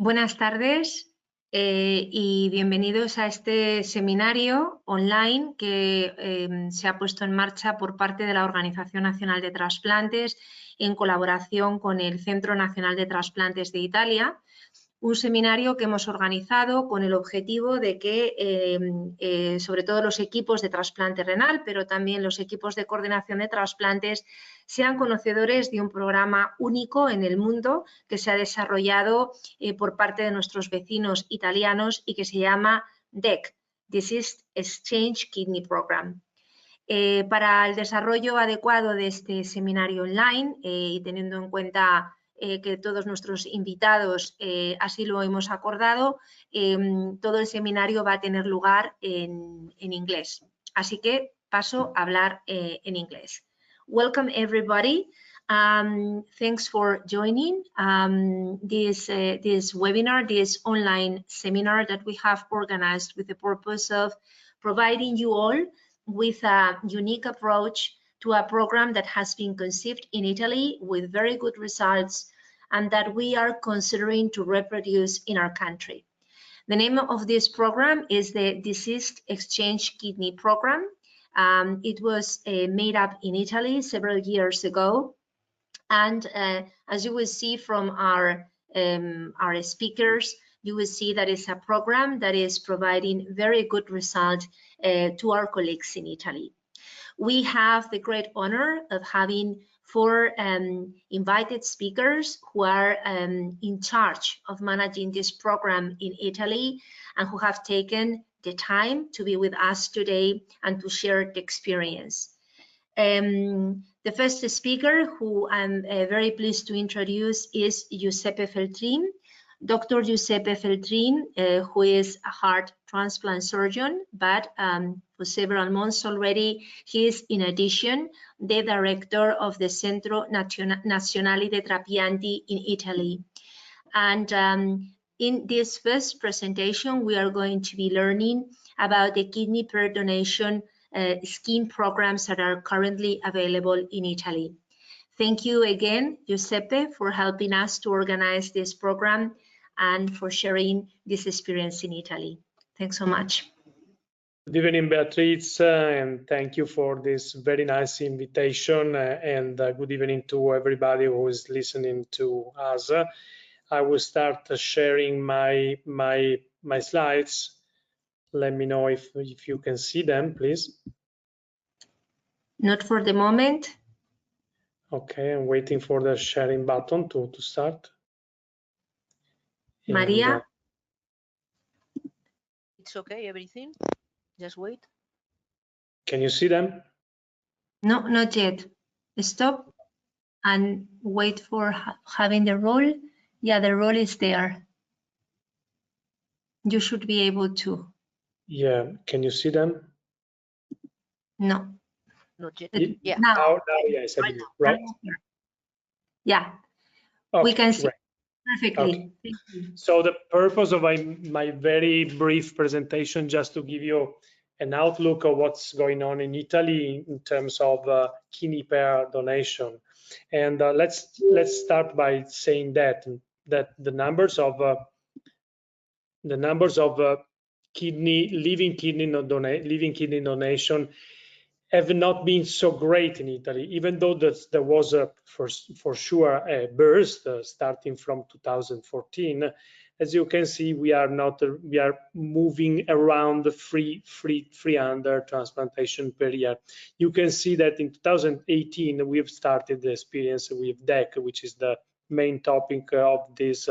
Buenas tardes y bienvenidos a este seminario online que se ha puesto en marcha por parte de la Organización Nacional de Trasplantes en colaboración con el Centro Nacional de Trasplantes de Italia. Un seminario que hemos organizado con el objetivo de que, sobre todo los equipos de trasplante renal, pero también los equipos de coordinación de trasplantes, sean conocedores de un programa único en el mundo que se ha desarrollado por parte de nuestros vecinos italianos y que se llama DEC, Disease Exchange Kidney Program. Para el desarrollo adecuado de este seminario online y teniendo en cuenta que todos nuestros invitados así lo hemos acordado, todo el seminario va a tener lugar en inglés. Así que paso a hablar en inglés. Welcome everybody. Thanks for joining this webinar, this online seminar that we have organized with the purpose of providing you all with a unique approach to a program that has been conceived in Italy with very good results and that we are considering to reproduce in our country. The name of this program is the Disease Exchange Kidney Program. It was made up in Italy several years ago, and as you will see from our speakers, you will see that it's a program that is providing very good results to our colleagues in Italy. We have the great honor of having 4 invited speakers who are in charge of managing this program in Italy and who have taken the time to be with us today and to share the experience. The first speaker, who I'm very pleased to introduce, is Giuseppe Feltrin. Dr. Giuseppe Feltrin, who is a heart transplant surgeon, but for several months already, he is in addition the director of the Centro Nazionale de Trapianti in Italy. And in this first presentation, we are going to be learning about the kidney pair donation scheme programs that are currently available in Italy. Thank you again, Giuseppe, for helping us to organize this program and for sharing this experience in Italy. Thanks so much. Good evening, Beatrice, and thank you for this very nice invitation, and good evening to everybody who is listening to us. I will start sharing my slides. Let me know if you can see them, please. Not for the moment. Okay, I'm waiting for the sharing button to start. Maria? It's okay, everything. Just wait. Can you see them? No, not yet. Stop and wait for having the role. Yeah, the role is there. You should be able to. Yeah, can you see them? No. Not yet. Yeah. Now yes, I do. Right? Yeah, Okay, we can see great. perfectly. Okay. Thank you. So the purpose of my very brief presentation, just to give you an outlook of what's going on in Italy in terms of kidney pair donation. And let's start by saying that the numbers of living kidney donation have not been so great in Italy, even though there was for sure a burst starting from 2014. As you can see, we are moving around the 300 transplantation per year. You can see that in 2018 we have started the experience with DEC, which is the main topic of this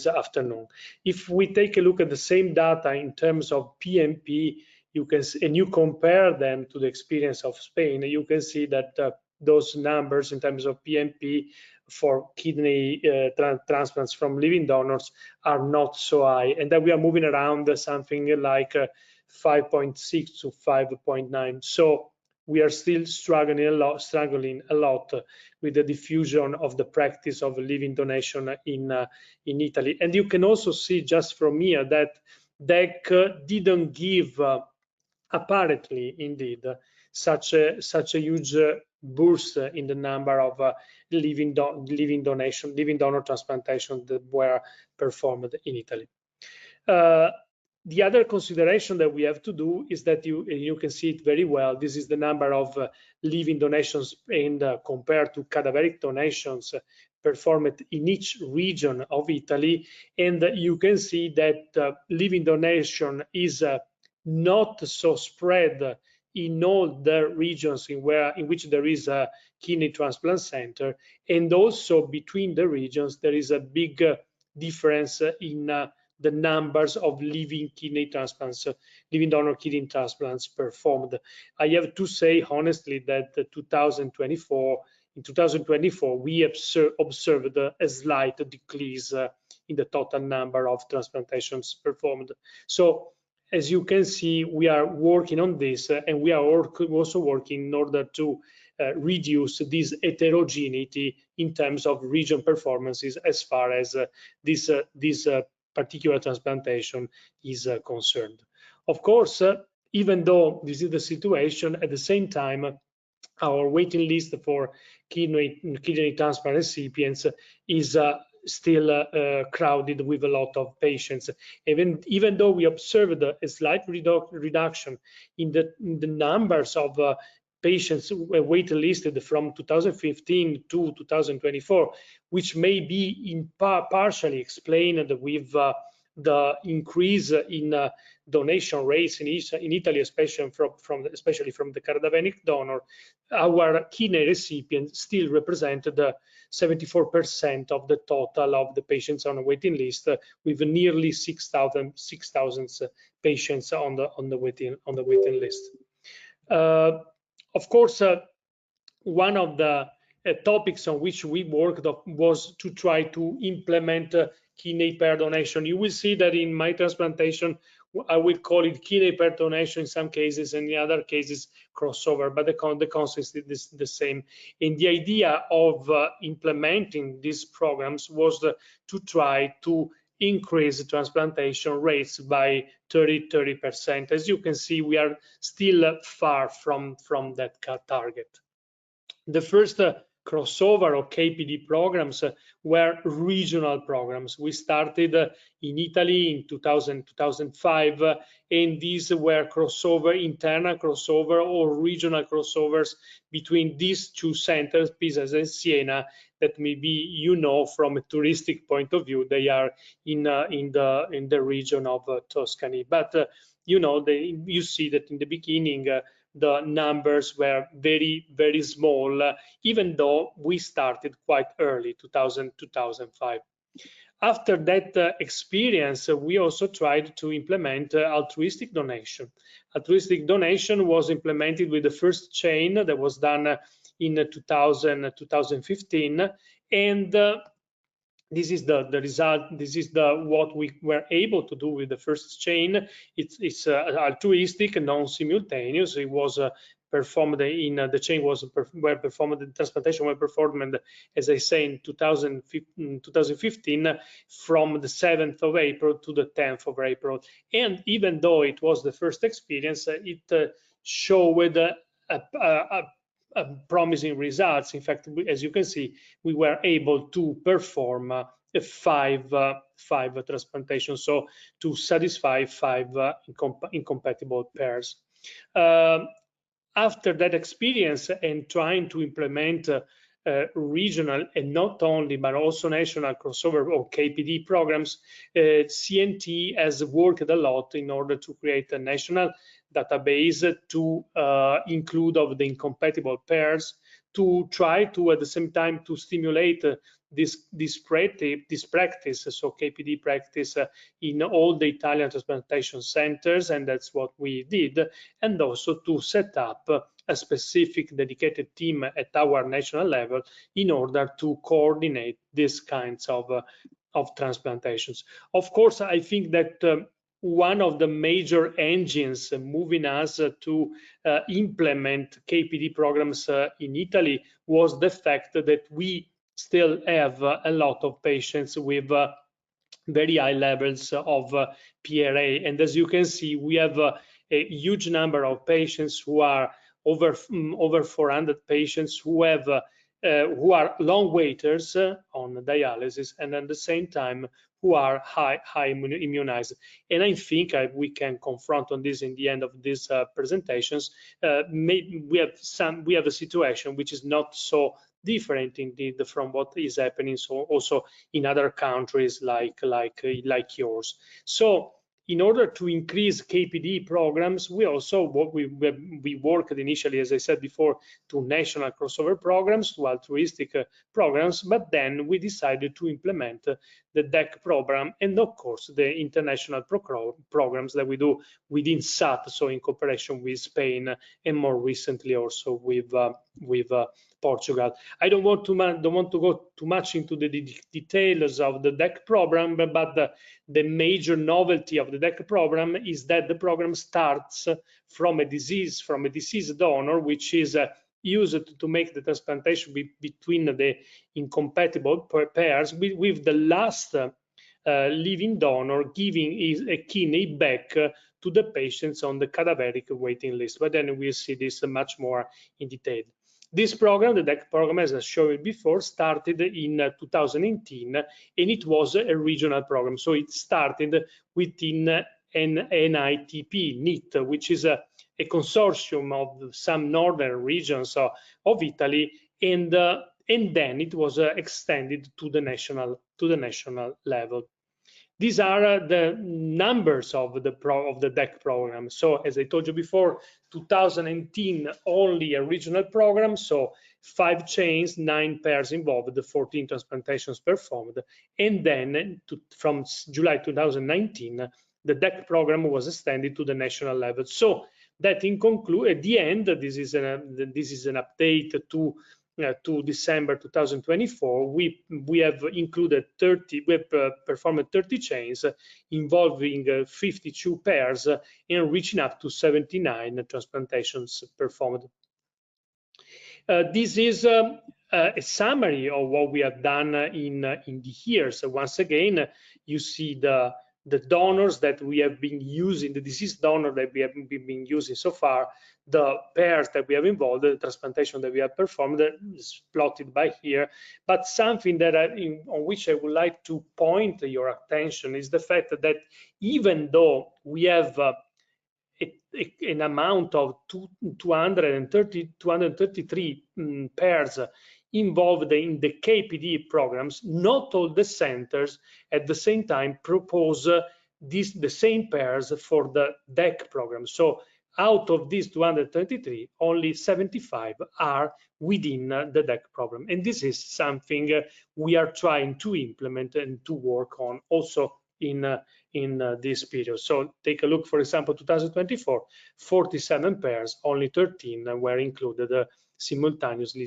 afternoon. If we take a look at the same data in terms of PMP, you can see, and you compare them to the experience of Spain, you can see that those numbers in terms of PMP for kidney transplants from living donors are not so high, and that we are moving around something like 5.6 to 5.9. So we are still struggling a lot with the diffusion of the practice of living donation in Italy. And you can also see just from here that DEC didn't give apparently, indeed, such a huge burst in the number of living donor transplantation that were performed in Italy. The other consideration that we have to do is that you can see it very well. This is the number of living donations and compared to cadaveric donations performed in each region of Italy, and you can see that living donation is not so spread in all the regions in which there is a kidney transplant center, and also between the regions there is a big difference in the numbers of living kidney transplants, living donor kidney transplants performed. I have to say honestly that in 2024 we observed a slight decrease in the total number of transplantations performed. So as you can see, we are working on this, and we are also working in order to reduce this heterogeneity in terms of region performances as far as this particular transplantation is concerned. Of course, even though this is the situation, at the same time, our waiting list for kidney transplant recipients is still crowded with a lot of patients. Even though we observed a slight reduction in the numbers of patients wait listed from 2015 to 2024, which may be partially explained with the increase in donation rates in Italy, especially from the cadaveric donor. Our kidney recipients still represented 74% of the total of the patients on a waiting list, with nearly 6,000 patients on the waiting list. Of course, one of the topics on which we worked was to try to implement kidney pair donation. You will see that in my transplantation, I will call it kidney pair donation in some cases, and in other cases crossover, but the concept is the same. And the idea of implementing these programs was to try to increase transplantation rates by 30%. As you can see, we are still far from that target. The first crossover or KPD programs were regional programs. We started in Italy in 2005, and these were internal crossover or regional crossovers between these two centers, Pisa and Siena, that maybe you know from a touristic point of view, they are in the region of Tuscany. But you see that in the beginning, the numbers were very, very small, even though we started quite early, 2005. After that experience, we also tried to implement altruistic donation. Altruistic donation was implemented with the first chain that was done in 2015, and this is the result. This is what we were able to do with the first chain. It's altruistic, non-simultaneous. It was performed in the chain were performed. The transplantation were performed, as I say, in 2015, from the 7th of April to the 10th of April. And even though it was the first experience, it showed promising results. In fact, as you can see, we were able to perform five transplantations, so to satisfy 5 incompatible pairs. After that experience and trying to implement regional and not only but also national crossover or KPD programs, CNT has worked a lot in order to create a national database to include of the incompatible pairs, to try to at the same time to stimulate this practice, so KPD practice in all the Italian transplantation centers, and that's what we did, and also to set up a specific dedicated team at our national level in order to coordinate these kinds of transplantations. Of course, I think that one of the major engines moving us to implement KPD programs in Italy was the fact that we still have a lot of patients with very high levels of PRA. And as you can see, we have a huge number of patients who are over 400 patients who have who are long waiters on dialysis, and at the same time who are high immunized. And I think we can confront on this in the end of these presentations. We have a situation which is not so different indeed from what is happening also in other countries like yours. So in order to increase KPD programs, we also we worked initially, as I said before, to national crossover programs, to altruistic programs, but then we decided to implement the DEC program and of course the international programs that we do within SAT, so in cooperation with Spain and more recently also with Portugal. I don't want to go too much into the details of the DEC program, but the major novelty of the DEC program is that the program starts from a deceased donor, which is used to make the transplantation between the incompatible pairs with the last living donor giving a kidney back to the patients on the cadaveric waiting list. But then we'll see this much more in detail. This program, the DEC program, as I showed before, started in 2018, and it was a regional program. So it started within an NITP, which is a consortium of some northern regions of Italy, and then it was extended to the national level. These are the numbers of the DEC program. So as I told you before, 2018 only a regional program, so 5 chains, 9 pairs involved, 14 transplantations performed, and then from July 2019 the DEC program was extended to the national level. So that at the end, this is an update to December 2024. We have included 30. We have performed 30 chains involving 52 pairs and reaching up to 79 transplantations performed. This is a summary of what we have done in the years. So once again, you see the donors that we have been using, the deceased donor that we have been using so far, the pairs that we have involved, the transplantation that we have performed is plotted by here. But something that on which I would like to point your attention is the fact that even though we have an amount of 233 pairs involved in the KPD programs, not all the centers at the same time propose the same pairs for the DEC program. So out of these 233, only 75 are within the DEC program. And this is something we are trying to implement and to work on also in this period. So take a look, for example, 2024, 47 pairs, only 13 were included simultaneously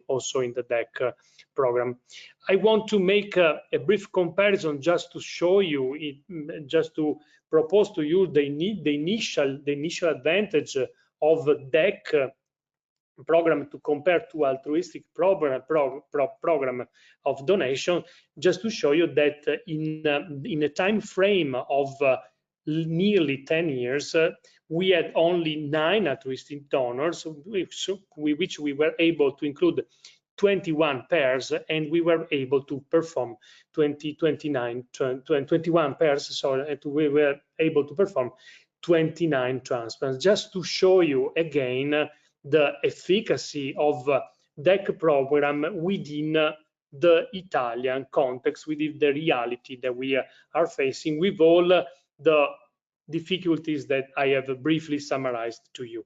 also in the DEC program. I want to make a brief comparison just to show you, just to propose to you the initial advantage of the DEC program to compare to altruistic program of donation, just to show you that in a time frame of nearly 10 years, we had only 9 altruistic donors, which we were able to include 21 pairs, and we were able to perform 21 pairs, sorry, we were able to perform 29 transplants, just to show you again the efficacy of DEC program within the Italian context, within the reality that we are facing, with all the difficulties that I have briefly summarized to you.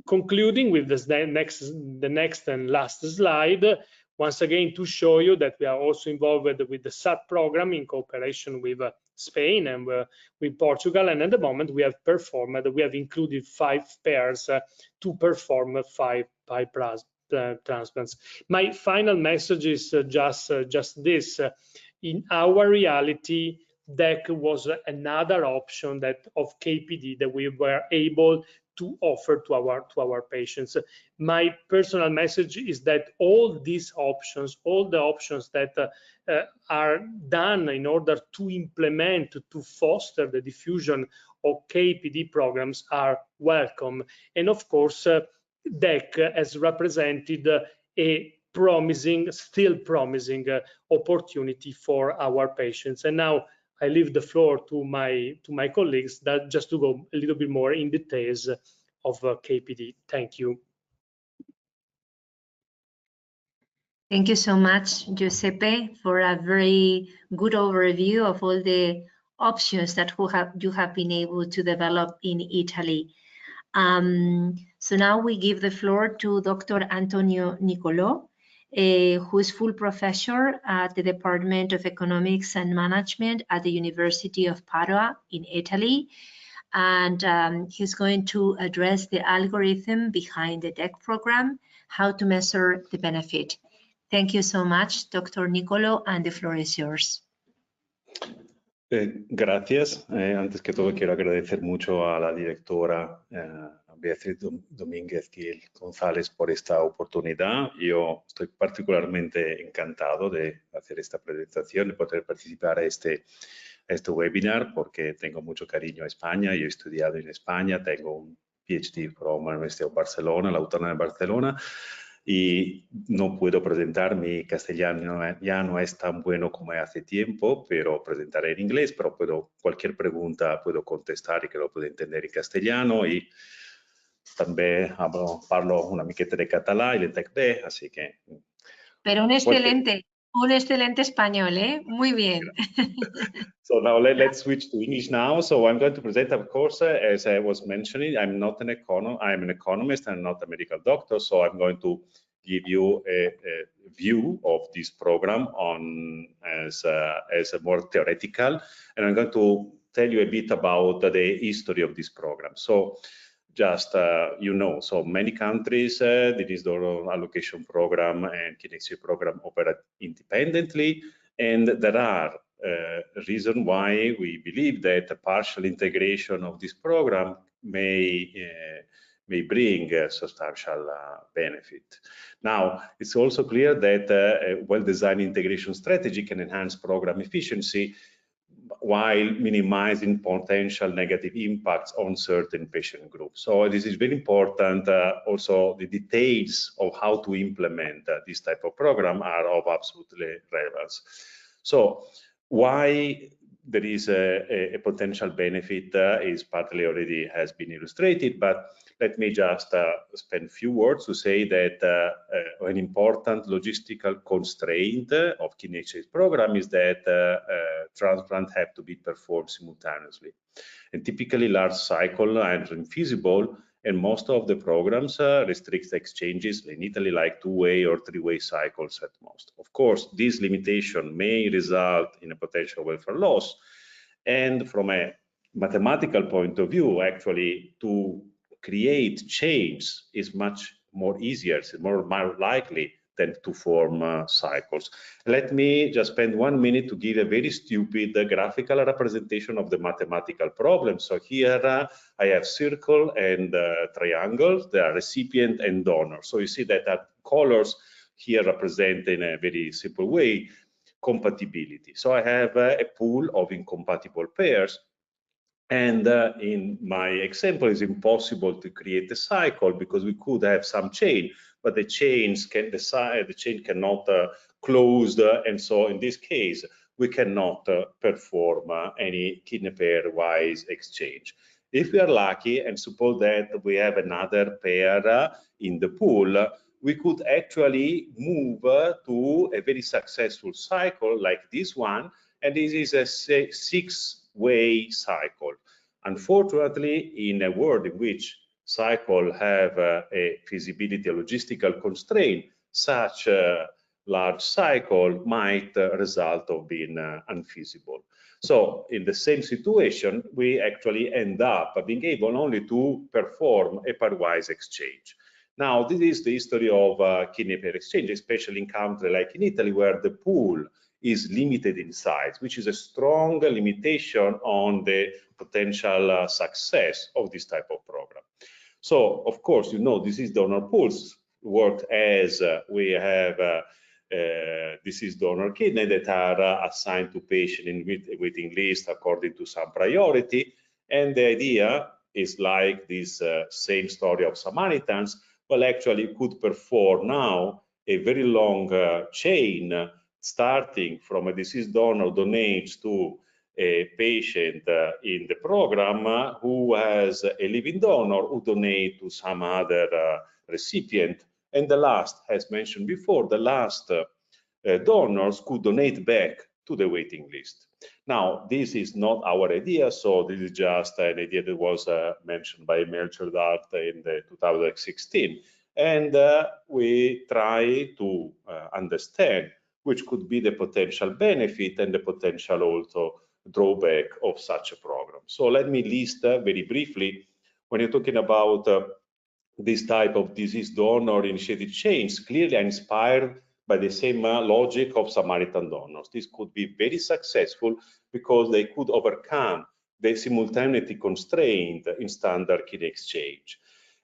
Concluding with the next and last slide, once again to show you that we are also involved with the SAT program in cooperation with Spain and with Portugal, and at the moment we have included 5 pairs to perform 5 transplants. My final message is just this: in our reality, DEC was another option of KPD that we were able to offer to our patients. My personal message is that all these options, all the options that are done in order to implement, to foster the diffusion of KPD programs are welcome. And of course, DEC has represented a promising, still promising opportunity for our patients. And now I leave the floor to my colleagues that just to go a little bit more in details of KPD. Thank you. Thank you so much, Giuseppe, for a very good overview of all the options that you have been able to develop in Italy. So now we give the floor to Dr. Antonio Nicolò, who is full professor at the Department of Economics and Management at the University of Padua in Italy. And he's going to address the algorithm behind the DEC program, how to measure the benefit. Thank you so much, Dr. Nicolò, and the floor is yours. Gracias. Antes que todo, quiero agradecer mucho a la directora Beatriz Domínguez Gil González por esta oportunidad. Yo estoy particularmente encantado de hacer esta presentación, de poder participar a este webinar, porque tengo mucho cariño a España. Yo he estudiado en España, tengo un PhD from la Universidad de Barcelona, la Autónoma de Barcelona, y no puedo presentar, mi castellano ya no es tan bueno como hace tiempo, pero presentaré en inglés, pero cualquier pregunta puedo contestar y que lo puedo entender en castellano, y también parlo una miqueta de catalán y de tec así que... Pero un excelente español, ¿eh? Muy bien. So now let's switch to English now. So I'm going to present, of course, as I was mentioning, I'm an economist and not a medical doctor. So I'm going to give you a view of this program as a more theoretical, and I'm going to tell you a bit about the history of this program. So just, so many countries, the disorder allocation program and KINEXI program operate independently, and there are reason why we believe that a partial integration of this program may bring a substantial benefit. Now, it's also clear that a well-designed integration strategy can enhance program efficiency while minimizing potential negative impacts on certain patient groups. So this is very important. Also, the details of how to implement this type of program are of absolutely relevance. So why there is a potential benefit is partly already has been illustrated, but let me just spend a few words to say that an important logistical constraint of KINEXI's program is that transplants have to be performed simultaneously. And typically large cycle are infeasible, and most of the programs restrict exchanges in Italy like two-way or three-way cycles at most. Of course, this limitation may result in a potential welfare loss, and from a mathematical point of view, actually, to create change is much more easier, it's more likely than to form cycles. Let me just spend 1 minute to give a very stupid graphical representation of the mathematical problem. So here I have circle and triangles, they are recipient and donor. So you see that colors here represent in a very simple way compatibility. So I have a pool of incompatible pairs. And in my example, it's impossible to create a cycle because we could have some chain, but the chain cannot close, and so in this case, we cannot perform any kidney pair-wise exchange. If we are lucky, and suppose that we have another pair in the pool, we could actually move to a very successful cycle like this one, and this is a six-way cycle. Unfortunately, in a world in which cycle have a feasibility, a logistical constraint, such a large cycle might result of being unfeasible. So in the same situation, we actually end up being able only to perform a pairwise exchange. Now, this is the history of kidney pair exchange, especially in countries like in Italy, where the pool is limited in size, which is a strong limitation on the potential success of this type of program. So, of course, you know, deceased donor pools work as we have deceased donor kidney that are assigned to patient in waiting list according to some priority. And the idea is like this same story of Samaritans, well, actually could perform now a very long chain starting from a deceased donor donates to a patient in the program who has a living donor who donate to some other recipient. And the last, as mentioned before, the last donors could donate back to the waiting list. Now, this is not our idea, so this is just an idea that was mentioned by Melcher Dart in the 2016. And we try to understand which could be the potential benefit and the potential also drawback of such a program. So let me list very briefly, when you're talking about this type of disease donor initiated change, clearly inspired by the same logic of Samaritan donors. This could be very successful because they could overcome the simultaneity constraint in standard kidney exchange.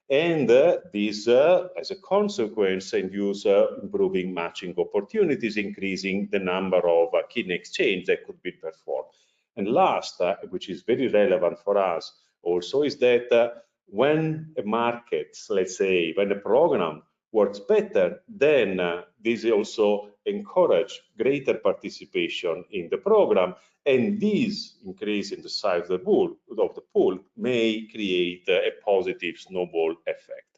And this, as a consequence, induce improving matching opportunities, increasing the number of kidney exchange that could be performed. And last, which is very relevant for us also, is that when a market, let's say, when a program works better, then this also encourage greater participation in the program, and this increase in the size of the pool may create a positive snowball effect.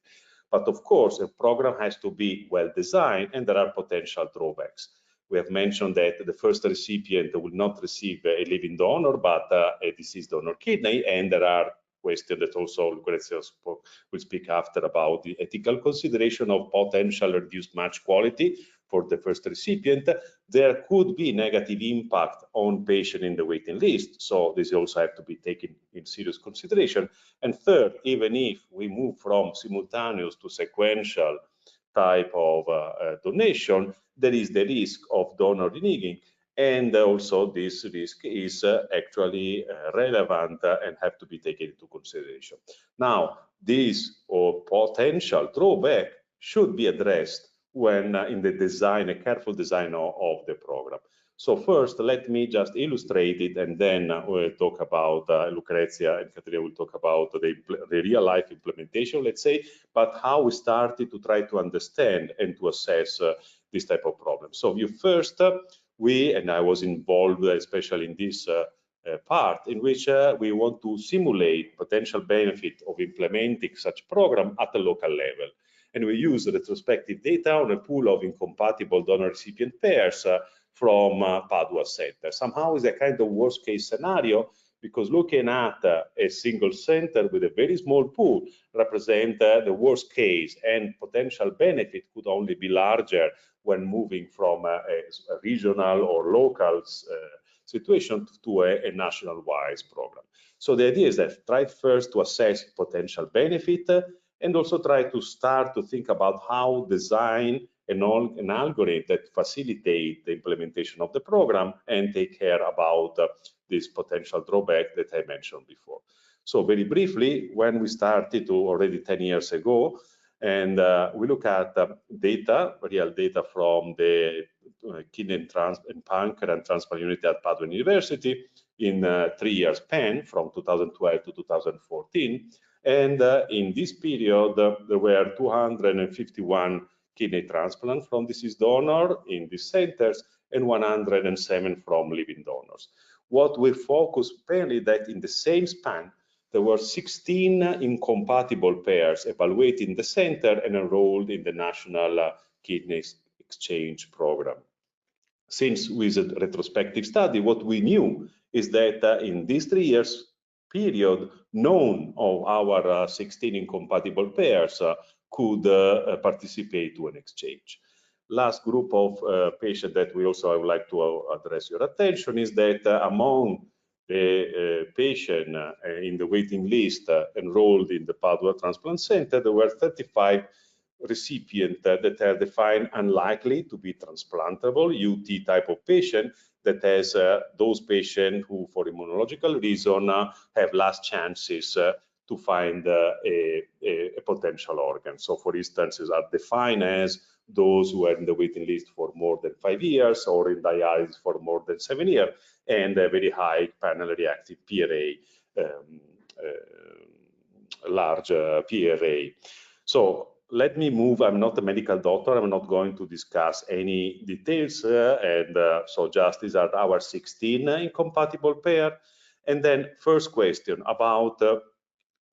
But of course, a program has to be well designed, and there are potential drawbacks. We have mentioned that the first recipient will not receive a living donor, but a deceased donor kidney, and there are questions that also Lucrezia will speak after about the ethical consideration of potential reduced match quality for the first recipient. There could be negative impact on patient in the waiting list, so this also have to be taken in serious consideration. And third, even if we move from simultaneous to sequential type of donation, there is the risk of donor reneging, and also this risk is actually relevant and have to be taken into consideration. Now, this potential drawback should be addressed when in the design, a careful design of the program. So first, let me just illustrate it, and then we'll talk about Lucrezia and Caterina will talk about the real-life implementation, let's say, but how we started to try to understand and to assess this type of problem. So first, and I was involved especially in this part, in which we want to simulate potential benefit of implementing such program at a local level. And we use retrospective data on a pool of incompatible donor-recipient pairs from Padua Center. Somehow it's a kind of worst-case scenario, because looking at a single center with a very small pool represent the worst case, and potential benefit could only be larger when moving from a regional or local situation to a national-wide program. So the idea is that try first to assess potential benefit, and also try to start to think about how design an algorithm that facilitate the implementation of the program and take care about this potential drawback that I mentioned before. So very briefly, when we started already 10 years ago, and we look at data, real data from the kidney and pancreas transplant unit at Padua University in 3 years span from 2012 to 2014. And in this period, there were 251 kidney transplants from deceased donor in these centers and 107 from living donors. What we focus mainly that in the same span, there were 16 incompatible pairs evaluated in the center and enrolled in the National Kidney Exchange Program. Since with a retrospective study, what we knew is that in these 3 years period, none of our 16 incompatible pairs could participate to an exchange. Last group of patients that we also would like to address your attention is that among the patient in the waiting list enrolled in the Padua Transplant Center, there were 35 recipients that are defined unlikely to be transplantable, UT type of patient, that has those patients who, for immunological reason, have less chances to find a potential organ. So for instance, these are defined as those who are in the waiting list for more than 5 years or in dialysis for more than 7 years, and a very high panel reactive PRA, large PRA. So let me move. I'm not a medical doctor. I'm not going to discuss any details. So just these are our 16 incompatible pair. And then first question about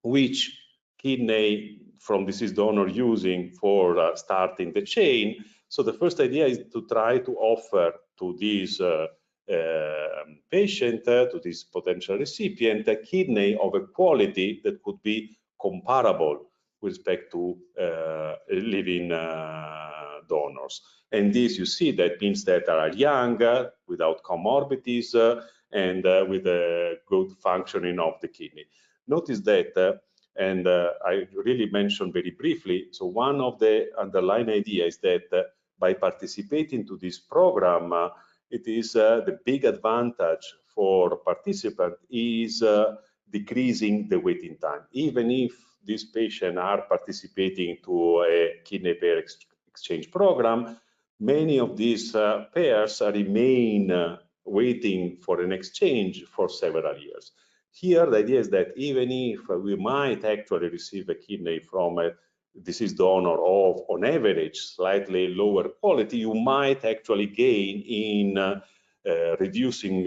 which kidney from deceased donor using for starting the chain. So the first idea is to try to offer to this patient, to this potential recipient, a kidney of a quality that could be comparable with respect to living donors. And this, you see, that means that are young, without comorbidities, and with a good functioning of the kidney. Notice that, and I really mentioned very briefly, so one of the underlying ideas is that by participating to this program, it is the big advantage for participants is decreasing the waiting time. Even if these patients are participating to a kidney pair exchange program, many of these pairs remain waiting for an exchange for several years. Here, the idea is that even if we might actually receive a kidney from a deceased donor of, on average, slightly lower quality, you might actually gain in reducing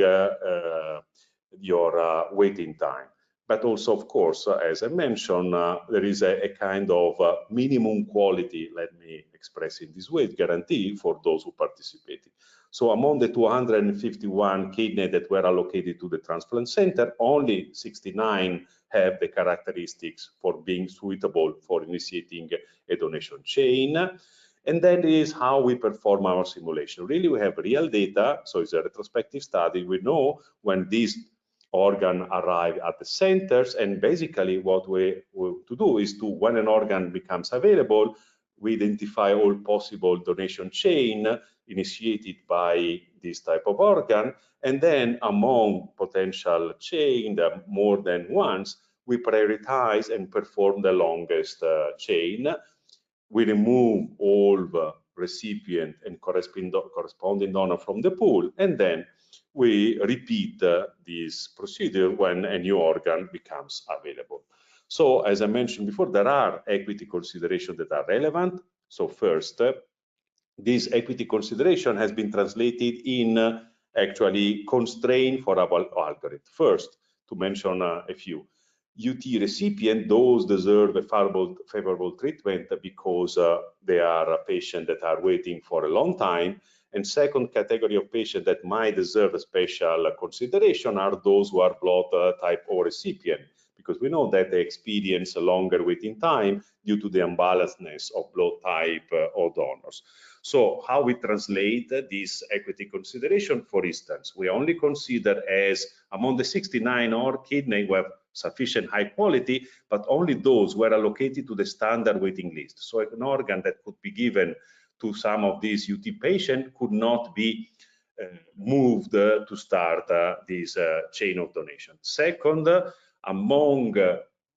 your waiting time. But also, of course, as I mentioned, there is a kind of minimum quality, let me express in this way, guarantee for those who participated. So among the 251 kidneys that were allocated to the transplant center, only 69 have the characteristics for being suitable for initiating a donation chain. And then is how we perform our simulation. Really, we have real data, so it's a retrospective study. We know when these organ arrive at the centers, and basically what we want to do is to, when an organ becomes available, we identify all possible donation chain initiated by this type of organ, and then among potential chain, more than once, we prioritize and perform the longest chain. We remove all the recipient and corresponding donor from the pool, and then we repeat this procedure when a new organ becomes available. So as I mentioned before, there are equity considerations that are relevant. So first, this equity consideration has been translated in actually constraint for our algorithm. First, to mention a few, UT recipient, those deserve a favorable treatment because they are patients that are waiting for a long time. And second category of patients that might deserve a special consideration are those who are blood type O recipient, because we know that they experience a longer waiting time due to the unbalancedness of blood type or donors. So how we translate this equity consideration, for instance, we only consider as among the 69 or kidney who have sufficient high quality, but only those who are allocated to the standard waiting list. So an organ that could be given to some of these UT patients could not be moved to start this chain of donation. Second, among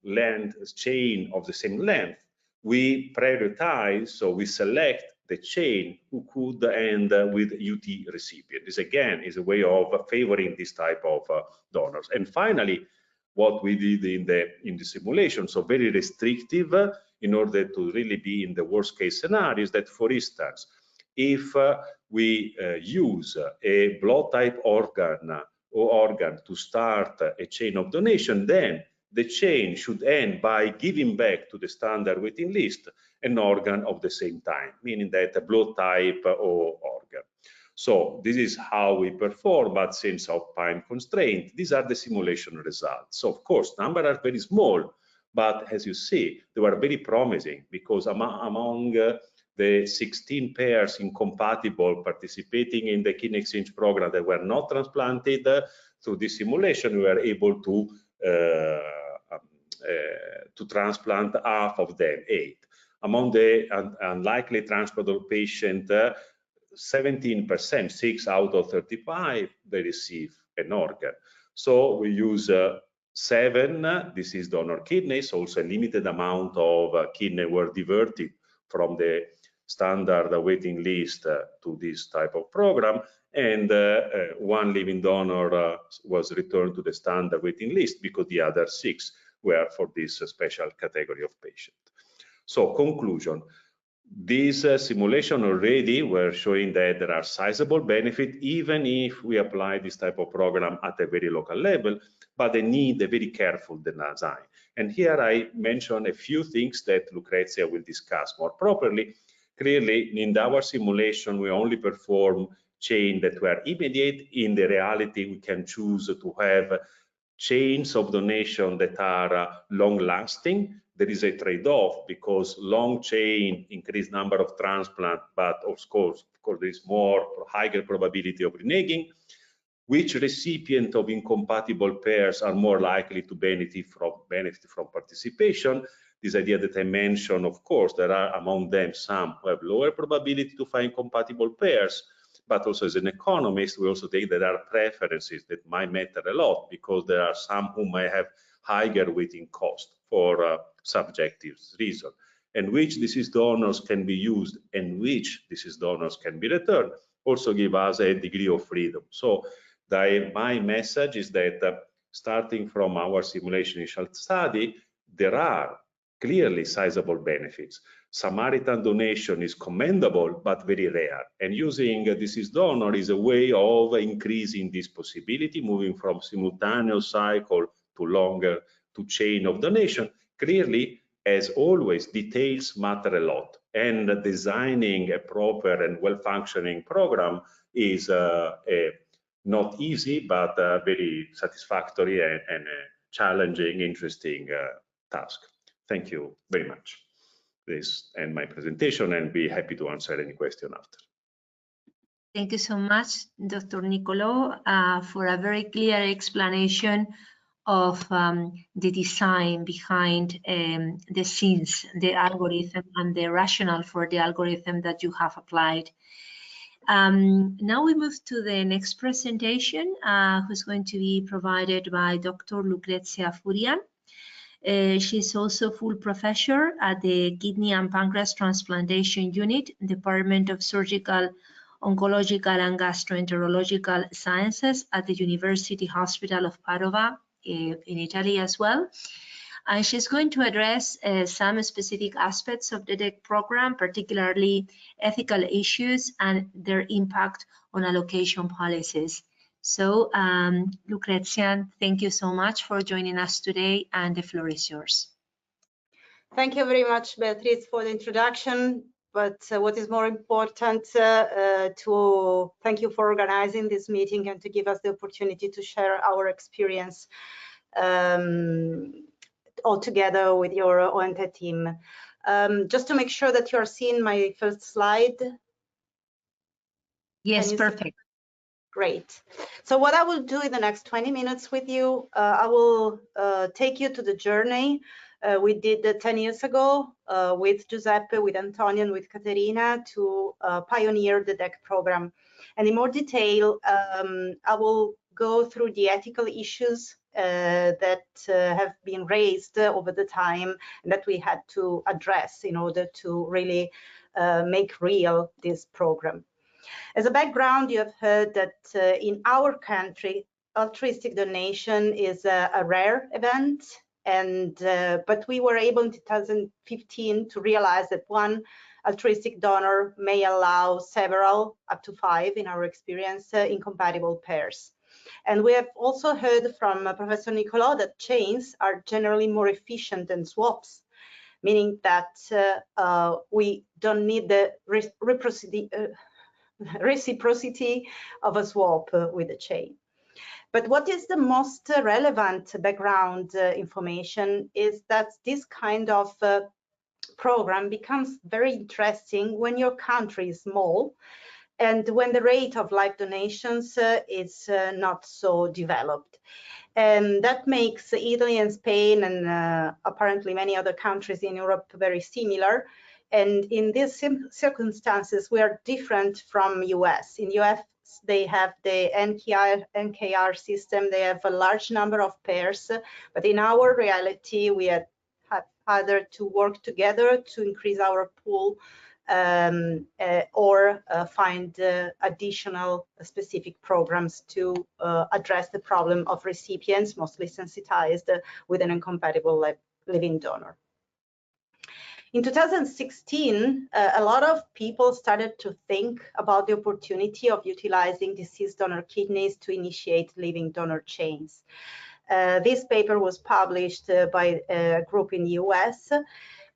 length chain of the same length, we prioritize, so we select the chain who could end with UT recipient. This again is a way of favoring this type of donors. And finally, what we did in the simulation, so very restrictive in order to really be in the worst case scenarios, that for instance, if we use a blood type organ to start a chain of donation, then the chain should end by giving back to the standard waiting list an organ of the same time, meaning that a blood type or organ. So this is how we perform, but since of time constraint, these are the simulation results. So of course, numbers are very small, but as you see, they were very promising because among the 16 pairs incompatible participating in the kidney exchange program that were not transplanted, through this simulation, we were able to transplant half of them, 8. Among the unlikely transplantable patient, 17%, 6 out of 35, they receive an organ. So we use 7 deceased donor kidneys, also a limited amount of kidney were diverted from the standard waiting list to this type of program, and 1 living donor was returned to the standard waiting list because the other 6 were for this special category of patient. So conclusion, this simulation already were showing that there are sizable benefits even if we apply this type of program at a very local level, but they need a very careful design. And here I mention a few things that Lucrezia will discuss more properly. Clearly, in our simulation, we only perform chains that were immediate. In the reality, we can choose to have chains of donation that are long-lasting. There is a trade-off because long chain increase number of transplant, but of course there is higher probability of reneging. Which recipient of incompatible pairs are more likely to benefit from participation? This idea that I mentioned, of course, there are among them some who have lower probability to find compatible pairs, but also as an economist, we also take that there are preferences that might matter a lot because there are some who may have higher waiting cost for subjective reason, and which deceased donors can be used and which deceased donors can be returned also give us a degree of freedom. So my message is that starting from our simulation initial study, there are clearly sizable benefits. Samaritan donation is commendable, but very rare. And using a deceased donor is a way of increasing this possibility, moving from simultaneous cycle to longer to chain of donation. Clearly, as always, details matter a lot. And designing a proper and well-functioning program is not easy, but very satisfactory and challenging, interesting task. Thank you very much. This ends my presentation, and be happy to answer any question after. Thank you so much, Dr. Niccolò, for a very clear explanation of the design behind the scenes, the algorithm, and the rationale for the algorithm that you have applied. Now we move to the next presentation, who's going to be provided by Dr. Lucrezia Furian. She's also full professor at the Kidney and Pancreas Transplantation Unit, Department of Surgical, Oncological and Gastroenterological Sciences at the University Hospital of Padova in Italy as well. And she's going to address some specific aspects of the DEC program, particularly ethical issues and their impact on allocation policies. So, Lucrezia, thank you so much for joining us today, and the floor is yours. Thank you very much, Beatrice, for the introduction. But what is more important, to thank you for organizing this meeting and to give us the opportunity to share our experience all together with your ONT team. Just to make sure that you are seeing my first slide. Yes, perfect. Great. So what I will do in the next 20 minutes with you, I will take you to the journey we did 10 years ago with Giuseppe, with Antonio, and with Caterina to pioneer the DEC program. And in more detail, I will go through the ethical issues that have been raised over the time and that we had to address in order to really make real this program. As a background, you have heard that in our country, altruistic donation is a rare event, and but we were able in 2015 to realize that one altruistic donor may allow several, up to 5 in our experience, incompatible pairs. And we have also heard from Professor Niccolò that chains are generally more efficient than swaps, meaning that we don't need the reciprocity of a swap with a chain. But what is the most relevant background information is that this kind of program becomes very interesting when your country is small and when the rate of live donations is not so developed. And that makes Italy and Spain and apparently many other countries in Europe very similar. And in these circumstances, we are different from US. In US, they have the NKR system, they have a large number of pairs, but in our reality, we have either to work together to increase our pool or find additional specific programs to address the problem of recipients, mostly sensitized, with an incompatible living donor. In 2016, a lot of people started to think about the opportunity of utilizing deceased donor kidneys to initiate living donor chains. This paper was published by a group in the US.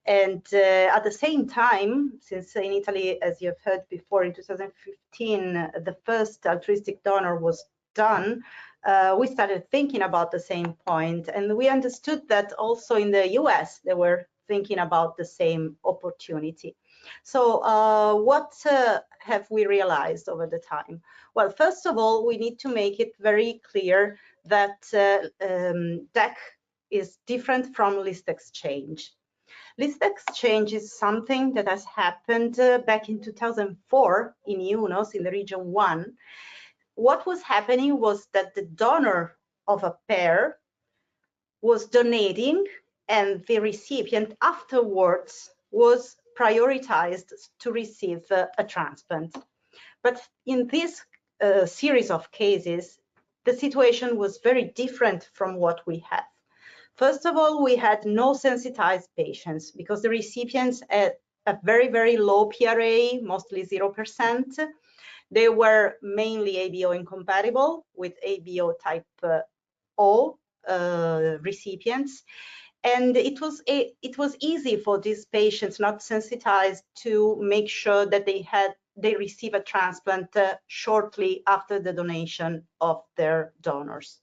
And at the same time, since in Italy, as you've heard before, in 2015, the first altruistic donor was done, we started thinking about the same point. And we understood that also in the US, they were thinking about the same opportunity. So what have we realized over the time? Well, first of all, we need to make it very clear that DEC is different from list exchange. List exchange is something that has happened back in 2004 in UNOS, in the region 1. What was happening was that the donor of a pair was donating, and the recipient afterwards was prioritized to receive a transplant. But in this series of cases, the situation was very different from what we have. First of all, we had no sensitized patients because the recipients had a very, very low PRA, mostly 0%. They were mainly ABO incompatible with ABO type O recipients. And it was easy for these patients not sensitized to make sure that they receive a transplant shortly after the donation of their donors.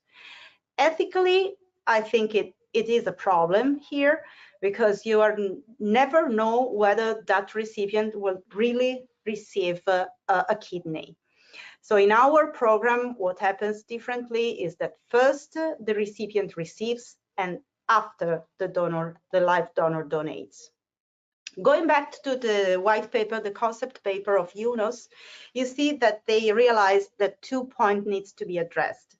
Ethically, I think it is a problem here because you never know whether that recipient will really receive a kidney. So in our program, what happens differently is that first the recipient receives, and after the live donor donates. Going back to the white paper, the concept paper of UNOS, you see that they realized that 2 points needs to be addressed.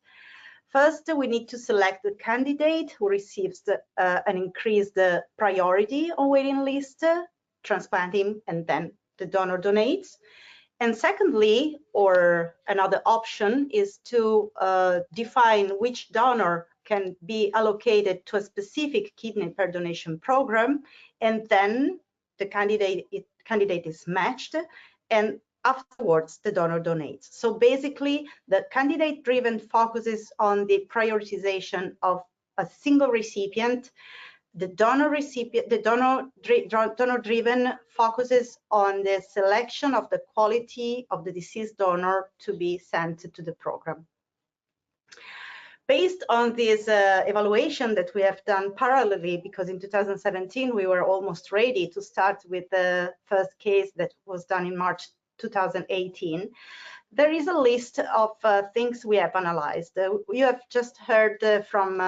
First, we need to select the candidate who receives an increased priority on waiting list, transplant him, and then the donor donates. And secondly, or another option, is to define which donor can be allocated to a specific kidney per donation program, and then the candidate is matched, and afterwards the donor donates. So basically, the candidate-driven focuses on the prioritization of a single recipient. The donor-driven focuses on the selection of the quality of the deceased donor to be sent to the program. Based on this evaluation that we have done parallelly, because in 2017 we were almost ready to start with the first case that was done in March 2018, there is a list of things we have analyzed. You have just heard from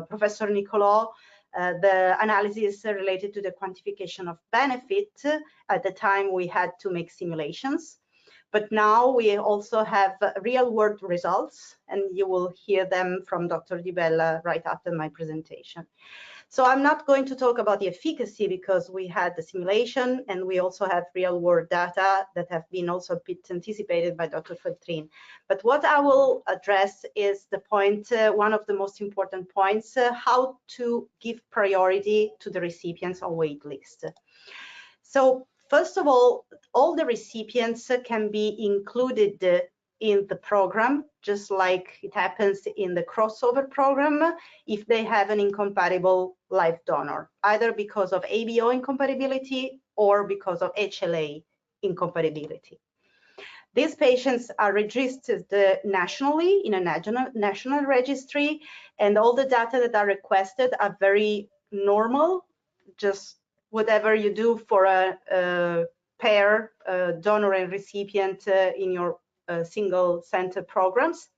Professor Nicolò the analysis related to the quantification of benefit. At the time we had to make simulations, but now we also have real-world results, and you will hear them from Dr. Di Bella right after my presentation. So I'm not going to talk about the efficacy because we had the simulation, and we also have real-world data that have been also a bit anticipated by Dr. Feltrin. But what I will address is the point, one of the most important points, how to give priority to the recipients on wait list. So first of all the recipients can be included in the program, just like it happens in the crossover program, if they have an incompatible live donor, either because of ABO incompatibility or because of HLA incompatibility. These patients are registered nationally in a national registry, and all the data that are requested are very normal, just whatever you do for a pair donor and recipient in your single center programs.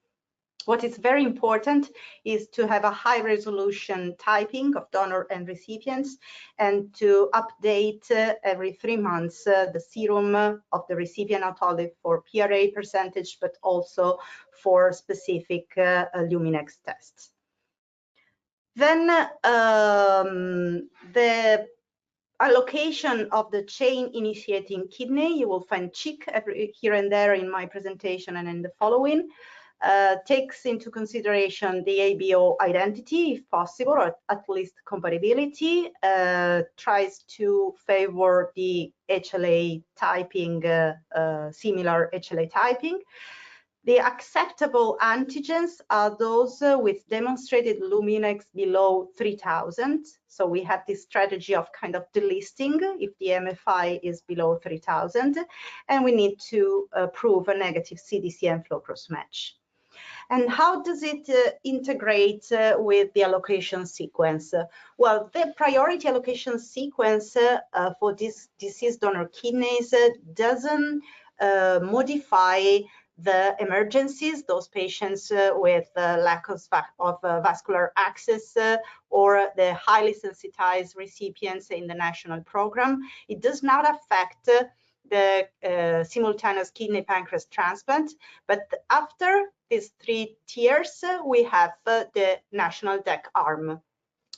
What is very important is to have a high resolution typing of donor and recipients, and to update every 3 months the serum of the recipient, not only for PRA percentage, but also for specific Luminex tests. Then the allocation of the chain initiating kidney, you will find CHIC here and there in my presentation and in the following, takes into consideration the ABO identity, if possible, or at least compatibility, tries to favor the HLA typing, similar HLA typing. The acceptable antigens are those with demonstrated Luminex below 3000. So we have this strategy of kind of delisting if the MFI is below 3000, and we need to prove a negative CDC and flow cross match. And how does it integrate with the allocation sequence? Well, the priority allocation sequence for this deceased donor kidneys doesn't modify the emergencies, those patients with lack of vascular access or the highly sensitized recipients in the national program. It does not affect the simultaneous kidney pancreas transplant, but after these 3 tiers, we have the national DEC arm.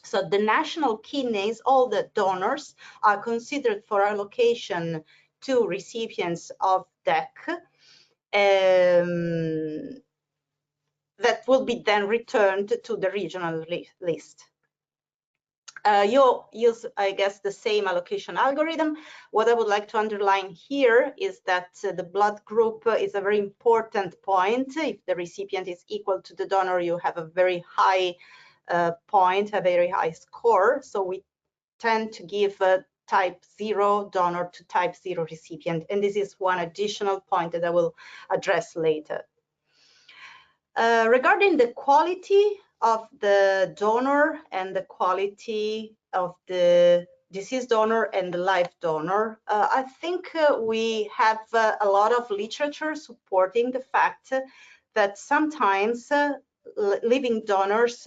So the national kidneys, all the donors are considered for allocation to recipients of DEC, that will be then returned to the regional list. You'll use, I guess, the same allocation algorithm. What I would like to underline here is that the blood group is a very important point. If the recipient is equal to the donor, you have a very high point, a very high score. So we tend to give a type 0 donor to type 0 recipient. And this is one additional point that I will address later. Regarding the quality of the donor and the quality of the deceased donor and the live donor, I think we have a lot of literature supporting the fact that sometimes living donors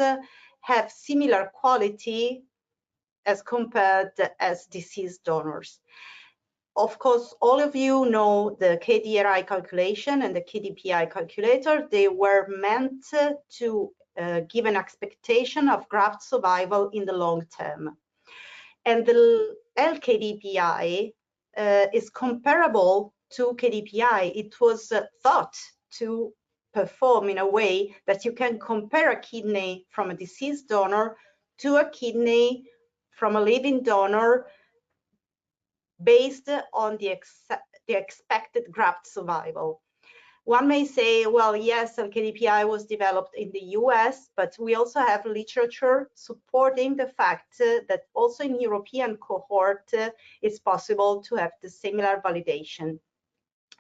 have similar quality as compared as deceased donors. Of course, all of you know the KDRI calculation and the KDPI calculator. They were meant to give an expectation of graft survival in the long term. And the LKDPI is comparable to KDPI. It was thought to perform in a way that you can compare a kidney from a deceased donor to a kidney from a living donor based on the expected graft survival. One may say, well, yes, LKDPI was developed in the US, but we also have literature supporting the fact that also in European cohort, it's possible to have the similar validation.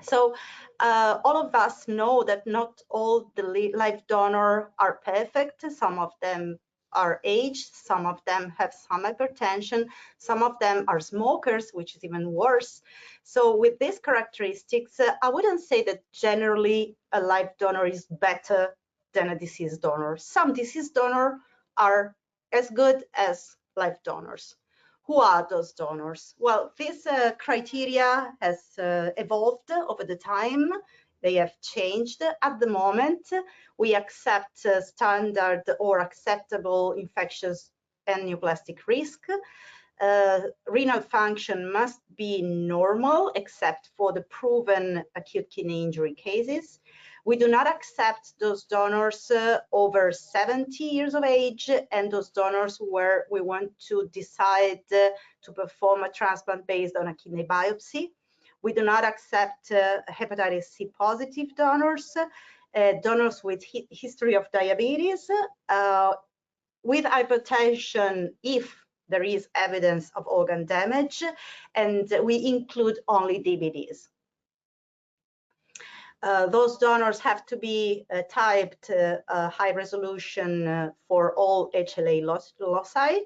So all of us know that not all the live donors are perfect. Some of them are aged, some of them have some hypertension, some of them are smokers, which is even worse. So with these characteristics, I wouldn't say that generally a live donor is better than a deceased donor. Some deceased donors are as good as live donors. Who are those donors? Well, this criteria has evolved over the time. They have changed. At the moment, we accept standard or acceptable infectious and neoplastic risk. Renal function must be normal, except for the proven acute kidney injury cases. We do not accept those donors over 70 years of age and those donors where we want to decide to perform a transplant based on a kidney biopsy. We do not accept hepatitis C positive donors, donors with history of diabetes, with hypertension if there is evidence of organ damage, and we include only DBDs. Those donors have to be typed high resolution for all HLA loci.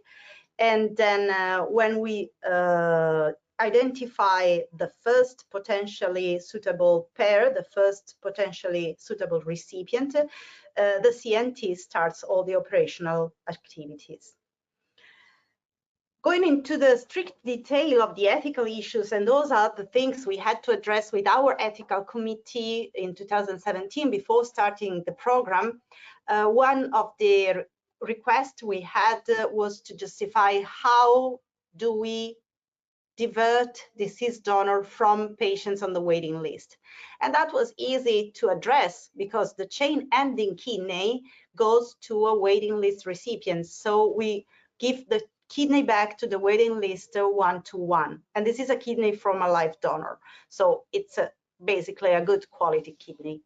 And then when we identify the first potentially suitable pair, the first potentially suitable recipient, the CNT starts all the operational activities. Going into the strict detail of the ethical issues, and those are the things we had to address with our ethical committee in 2017 before starting the program. One of the requests we had was to justify how do we divert deceased donor from patients on the waiting list. And that was easy to address because the chain ending kidney goes to a waiting list recipient. So we give the kidney back to the waiting list 1-to-1. And this is a kidney from a live donor. So it's basically a good quality kidney.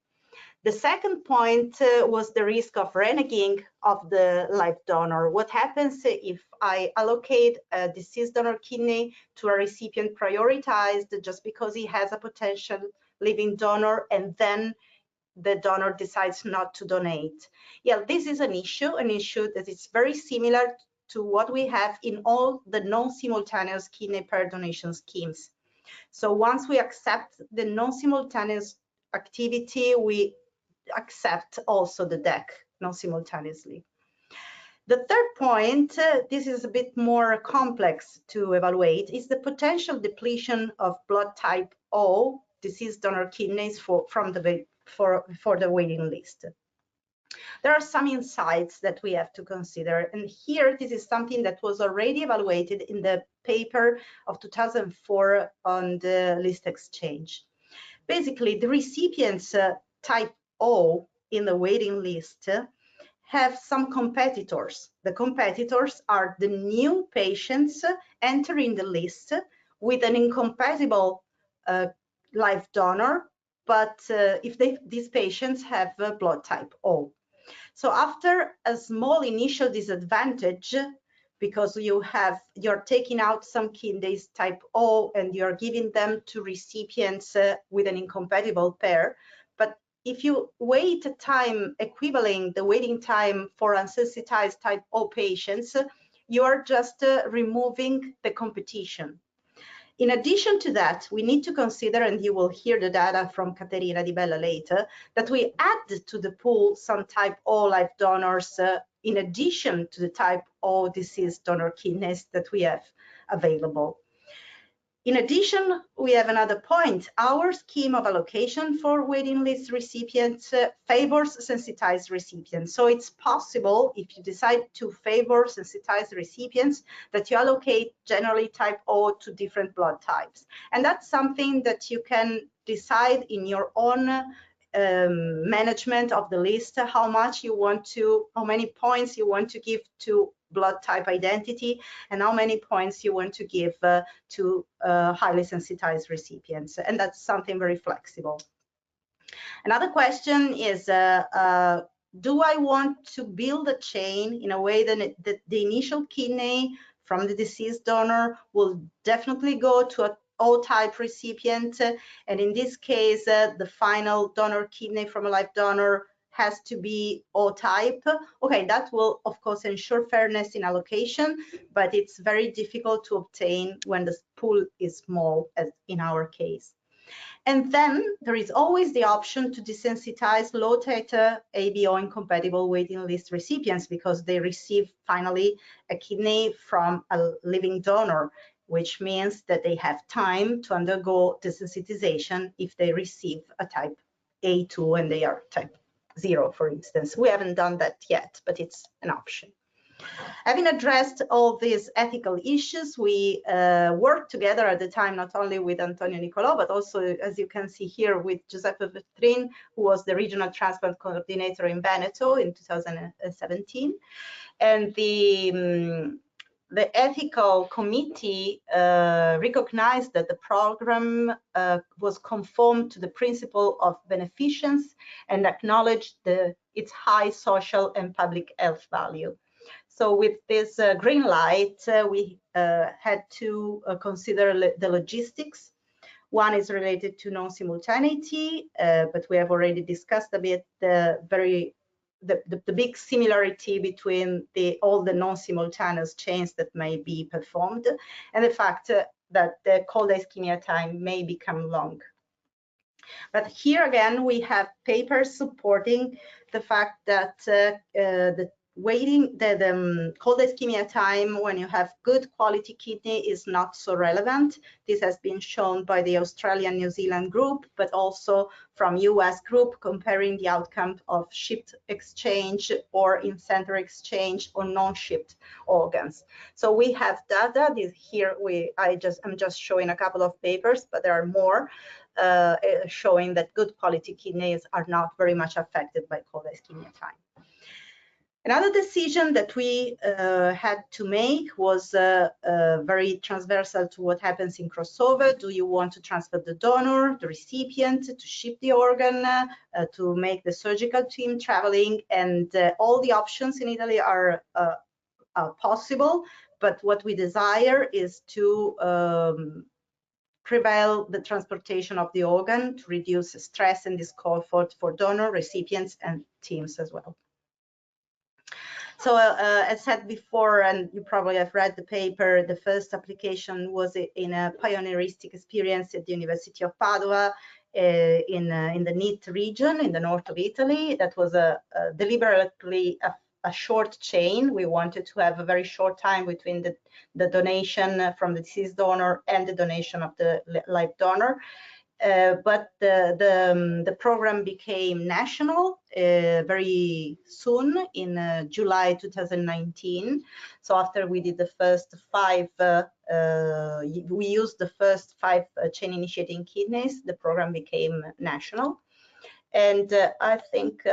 The second point was the risk of reneging of the live donor. What happens if I allocate a deceased donor kidney to a recipient prioritized just because he has a potential living donor and then the donor decides not to donate? Yeah, this is an issue that is very similar to what we have in all the non-simultaneous kidney pair donation schemes. So once we accept the non-simultaneous activity, we accept also the DEC non-simultaneously. The third point, this is a bit more complex to evaluate, is the potential depletion of blood type O deceased donor kidneys for the waiting list. There are some insights that we have to consider, and here this is something that was already evaluated in the paper of 2004 on the list exchange. Basically, the recipients type O in the waiting list have some competitors. The competitors are the new patients entering the list with an incompatible live donor, but if these patients have blood type O. So after a small initial disadvantage, because you're taking out some kidneys type O and you're giving them to recipients with an incompatible pair, but if you wait a time equivalent the waiting time for unsensitized type O patients, you're just removing the competition. In addition to that, we need to consider, and you will hear the data from Caterina Di Bella later, that we add to the pool some type O live donors in addition to the type O deceased donor kidneys that we have available. In addition, we have another point. Our scheme of allocation for waiting list recipients favors sensitized recipients. So it's possible, if you decide to favor sensitized recipients, that you allocate generally type O to different blood types. And that's something that you can decide in your own management of the list, how many points you want to give to blood type identity and how many points you want to give to highly sensitized recipients. And that's something very flexible. Another question is, do I want to build a chain in a way that the initial kidney from the deceased donor will definitely go to a O-type recipient, and in this case, the final donor kidney from a live donor has to be O-type. Okay, that will of course ensure fairness in allocation, but it's very difficult to obtain when the pool is small, as in our case. And then there is always the option to desensitize low titer ABO incompatible waiting list recipients because they receive finally a kidney from a living donor, which means that they have time to undergo desensitization if they receive a type A2 and they are type 0, for instance. We haven't done that yet, but it's an option. Having addressed all these ethical issues, we worked together at the time, not only with Antonio Nicolò, but also, as you can see here, with Giuseppe Vetrin, who was the regional transplant coordinator in Veneto in 2017. And the ethical committee recognized that the program was conformed to the principle of beneficence and acknowledged its high social and public health value. So with this green light, we had to consider the logistics. One is related to non-simultaneity, but we have already discussed a bit the big similarity between all the non-simultaneous chains that may be performed, and the fact that the cold ischemia time may become long. But here again, we have papers supporting the fact that the cold ischemia time when you have good quality kidney is not so relevant. This has been shown by the Australian New Zealand group, but also from US group, comparing the outcome of shipped exchange or in-center exchange or non-shipped organs. So we have data. Here I'm just showing a couple of papers, but there are more showing that good quality kidneys are not very much affected by cold ischemia time. Another decision that we had to make was very transversal to what happens in crossover. Do you want to transfer the donor, the recipient, to ship the organ, to make the surgical team traveling? And all the options in Italy are possible, but what we desire is to prevail the transportation of the organ to reduce stress and discomfort for donor, recipients, and teams as well. So as said before, and you probably have read the paper, the first application was in a pioneeristic experience at the University of Padua in the NEET region in the north of Italy. That was deliberately a short chain. We wanted to have a very short time between the donation from the deceased donor and the donation of the live donor. But the program became national very soon in July 2019. So after we did the first 5, we used the first 5 chain initiating kidneys, the program became national. And I think,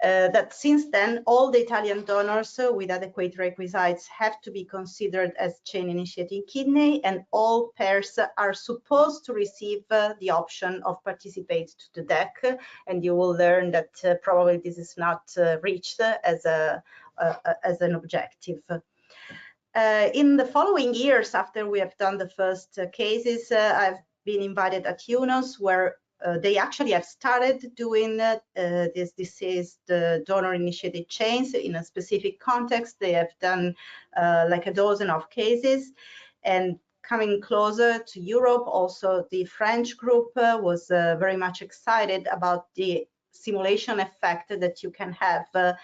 that since then, all the Italian donors with adequate requisites have to be considered as chain initiating kidney, and all pairs are supposed to receive the option of participate to the deck. And you will learn that probably this is not reached as an objective. In the following years, after we have done the first cases, I've been invited at UNOS, where they actually have started doing this is the donor-initiated chains in a specific context. They have done like a dozen of cases. And coming closer to Europe, also the French group was very much excited about the simulation effect that you can have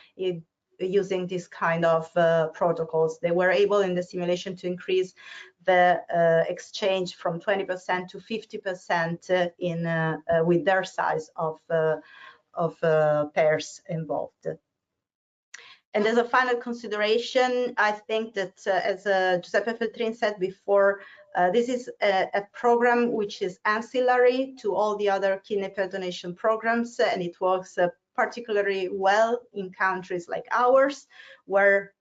using this kind of protocols. They were able in the simulation to increase the exchange from 20% to 50% in with their size of pairs involved. And as a final consideration, I think that as Giuseppe Feltrin said before, this is a program which is ancillary to all the other kidney pair donation programs, and it works particularly well in countries like ours, where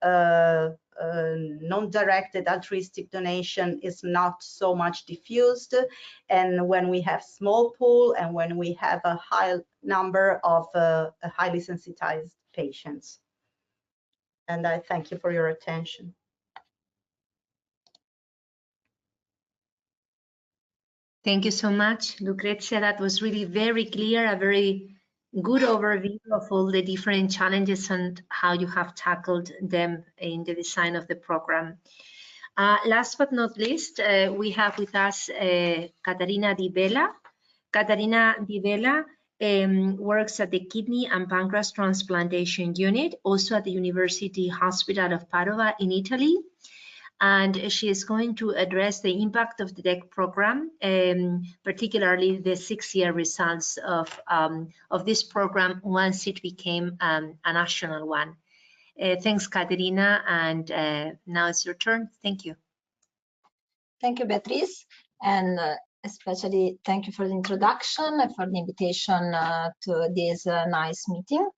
non-directed altruistic donation is not so much diffused, and when we have small pool and when we have a high number of highly sensitized patients. And I thank you for your attention. Thank you so much, Lucrezia. That was really very clear, a very good overview of all the different challenges and how you have tackled them in the design of the program. Last but not least, we have with us Caterina Di Bella. Caterina Di Bella works at the Kidney and Pancreas Transplantation Unit, also at the University Hospital of Padua in Italy. And she is going to address the impact of the DEC program, particularly the 6-year results of this program once it became a national one. Thanks, Caterina, and now it's your turn. Thank you. Thank you, Beatrice, and especially thank you for the introduction and for the invitation to this nice meeting.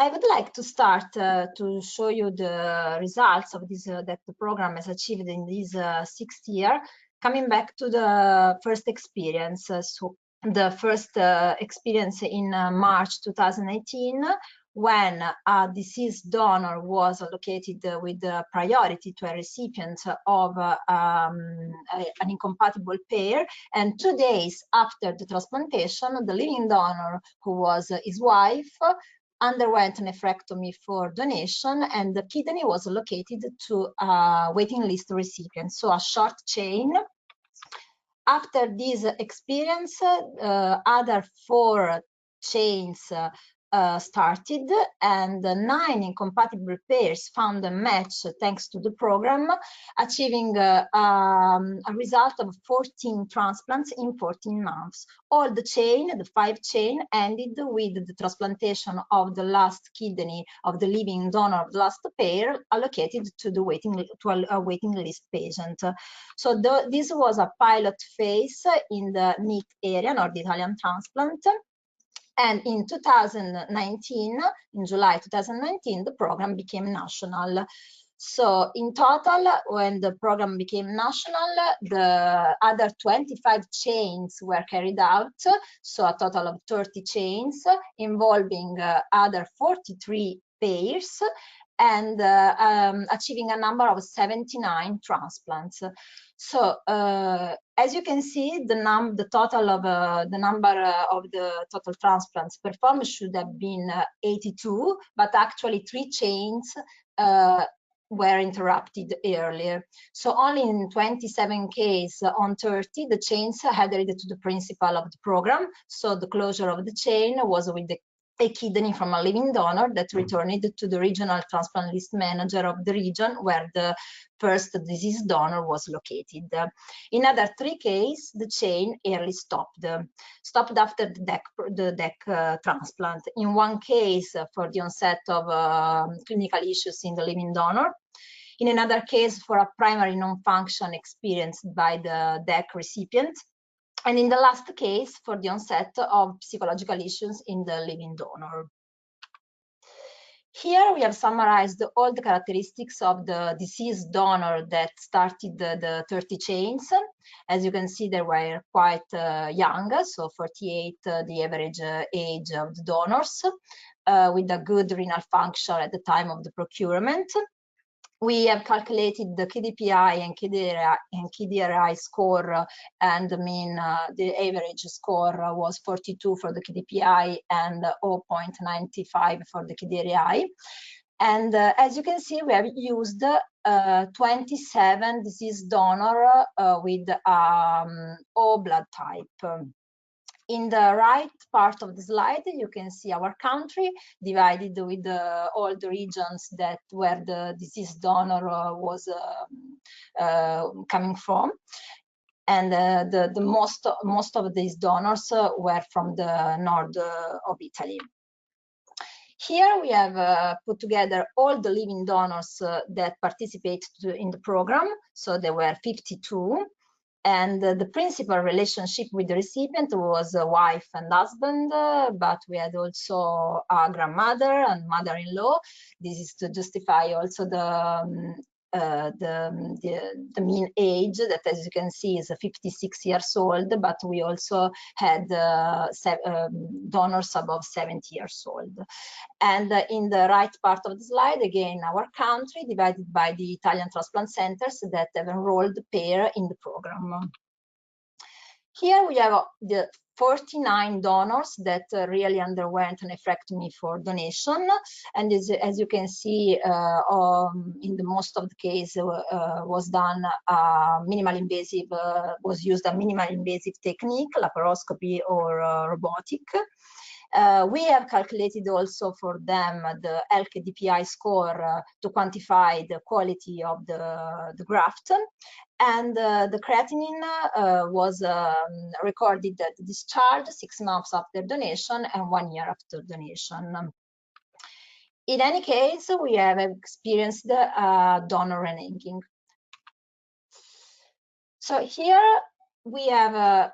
I would like to start to show you the results of this that the program has achieved in this 6th year, coming back to the first experience. So the first experience in March 2018, when a deceased donor was allocated with priority to a recipient of an incompatible pair, and 2 days after the transplantation, the living donor, who was his wife, underwent nephrectomy for donation, and the kidney was allocated to a waiting list recipient, so a short chain. After this experience, other 4 chains started, and 9 incompatible pairs found a match thanks to the program, achieving a result of 14 transplants in 14 months. All the 5 chain, ended with the transplantation of the last kidney of the living donor of the last pair, allocated to the a waiting list patient. So this was a pilot phase in the NIT area, North Italian transplant. And in 2019, in July 2019, the program became national. So in total, when the program became national, the other 25 chains were carried out. So a total of 30 chains involving other 43 pairs, and achieving a number of 79 transplants. So as you can see, the number of the total transplants performed should have been 82, but actually 3 chains were interrupted earlier. So only in 27 cases on 30, the chains adhered to the principle of the program. So the closure of the chain was with a kidney from a living donor that returned to the regional transplant list manager of the region where the first deceased donor was located. In other 3 cases, the chain early stopped after the DEC transplant. In 1 case, for the onset of clinical issues in the living donor. In another case, for a primary non-function experienced by the DEC recipient. And in the last case, for the onset of psychological issues in the living donor. Here we have summarized all the characteristics of the deceased donor that started the 30 chains. As you can see, they were quite young, so 48, the average age of the donors, with a good renal function at the time of the procurement. We have calculated the KDPI and KDRI score, and the average score was 42 for the KDPI and 0.95 for the KDRI. And as you can see, we have used 27 deceased donor with O blood type. In the right part of the slide, you can see our country divided with all the regions that where the deceased donor was coming from. And the most of these donors were from the north of Italy. Here we have put together all the living donors that participated in the program. So there were 52. And the principal relationship with the recipient was a wife and husband, but we had also a grandmother and mother-in-law. This is to justify also the mean age that, as you can see, is 56 years old, but we also had donors above 70 years old. And in the right part of the slide, again, our country divided by the Italian transplant centers that have enrolled the pair in the program. Here we have the 49 donors that really underwent an nephrectomy for donation, and as you can see, in the most of the case was done minimal invasive, was used a minimal invasive technique, laparoscopy or robotic. We have calculated also for them the LKDPI score to quantify the quality of the graft. And the creatinine was recorded at discharge 6 months after donation and 1 year after donation. In any case, we have experienced donor reneging. So here we have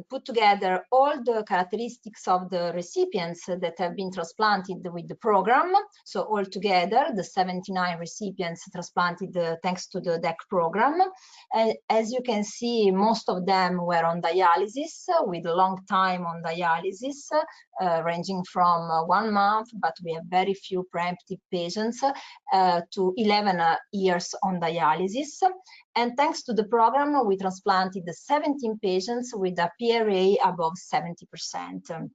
put together all the characteristics of the recipients that have been transplanted with the program. So altogether, the 79 recipients transplanted thanks to the DEC program. As you can see, most of them were on dialysis with a long time on dialysis, ranging from 1 month, but we have very few preemptive patients, to 11 years on dialysis. And thanks to the program, we transplanted 17 patients with a PRA above 70%.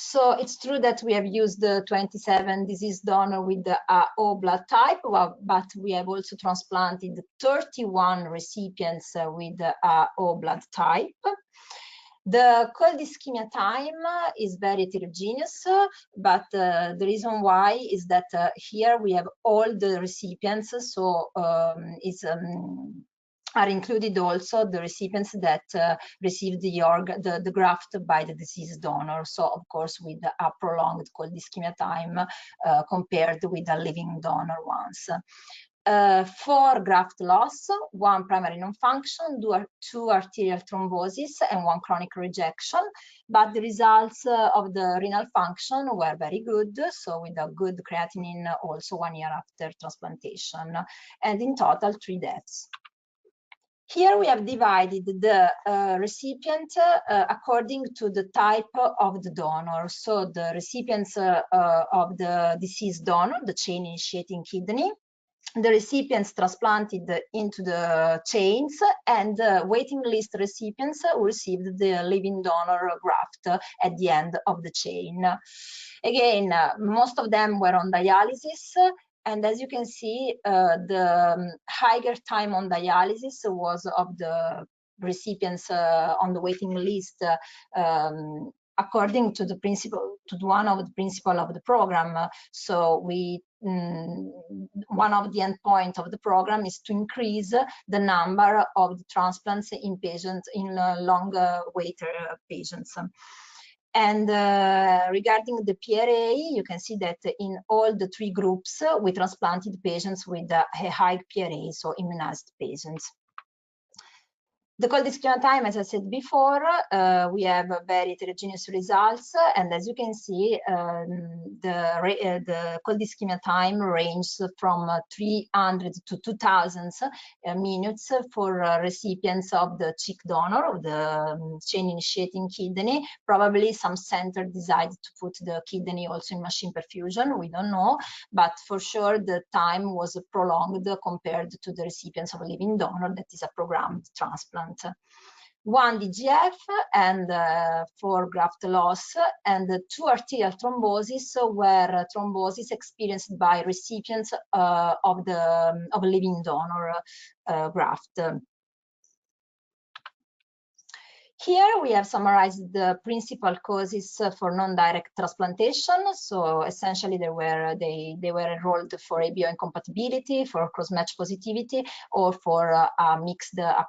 So it's true that we have used the 27 deceased donor with the O blood type, but we have also transplanted 31 recipients with the O blood type. The cold ischemia time is very heterogeneous, but the reason why is that here we have all the recipients, so are included also the recipients that received the graft by the deceased donor. So of course with a prolonged cold ischemia time compared with the living donor ones. For graft loss, 1 primary non-function, 2 arterial thrombosis, and 1 chronic rejection. But the results of the renal function were very good, so with a good creatinine also 1 year after transplantation, and in total 3 deaths. Here we have divided the recipient according to the type of the donor. So the recipients of the deceased donor, the chain initiating kidney, the recipients transplanted into the chains, and waiting list recipients who received the living donor graft at the end of the chain. Again, most of them were on dialysis, and as you can see, the higher time on dialysis was of the recipients on the waiting list, according to the principle, to one of the principle of the program. So one of the endpoints of the program is to increase the number of the transplants in patients, in longer waiter patients. And regarding the PRA, you can see that in all the 3 groups, we transplanted patients with a high PRA, so immunized patients. The cold ischemia time, as I said before, we have very heterogeneous results, and as you can see, the cold ischemia time ranges from 300 to 2000 minutes for recipients of the cheek donor, or the chain initiating kidney. Probably some center decided to put the kidney also in machine perfusion, we don't know, but for sure the time was prolonged compared to the recipients of a living donor, that is a programmed transplant. 1 DGF and 4 graft loss, and 2 arterial thrombosis were thrombosis experienced by recipients of a living donor graft. Here we have summarized the principal causes for non-direct transplantation. So essentially they were enrolled for ABO incompatibility, for cross-match positivity, or for a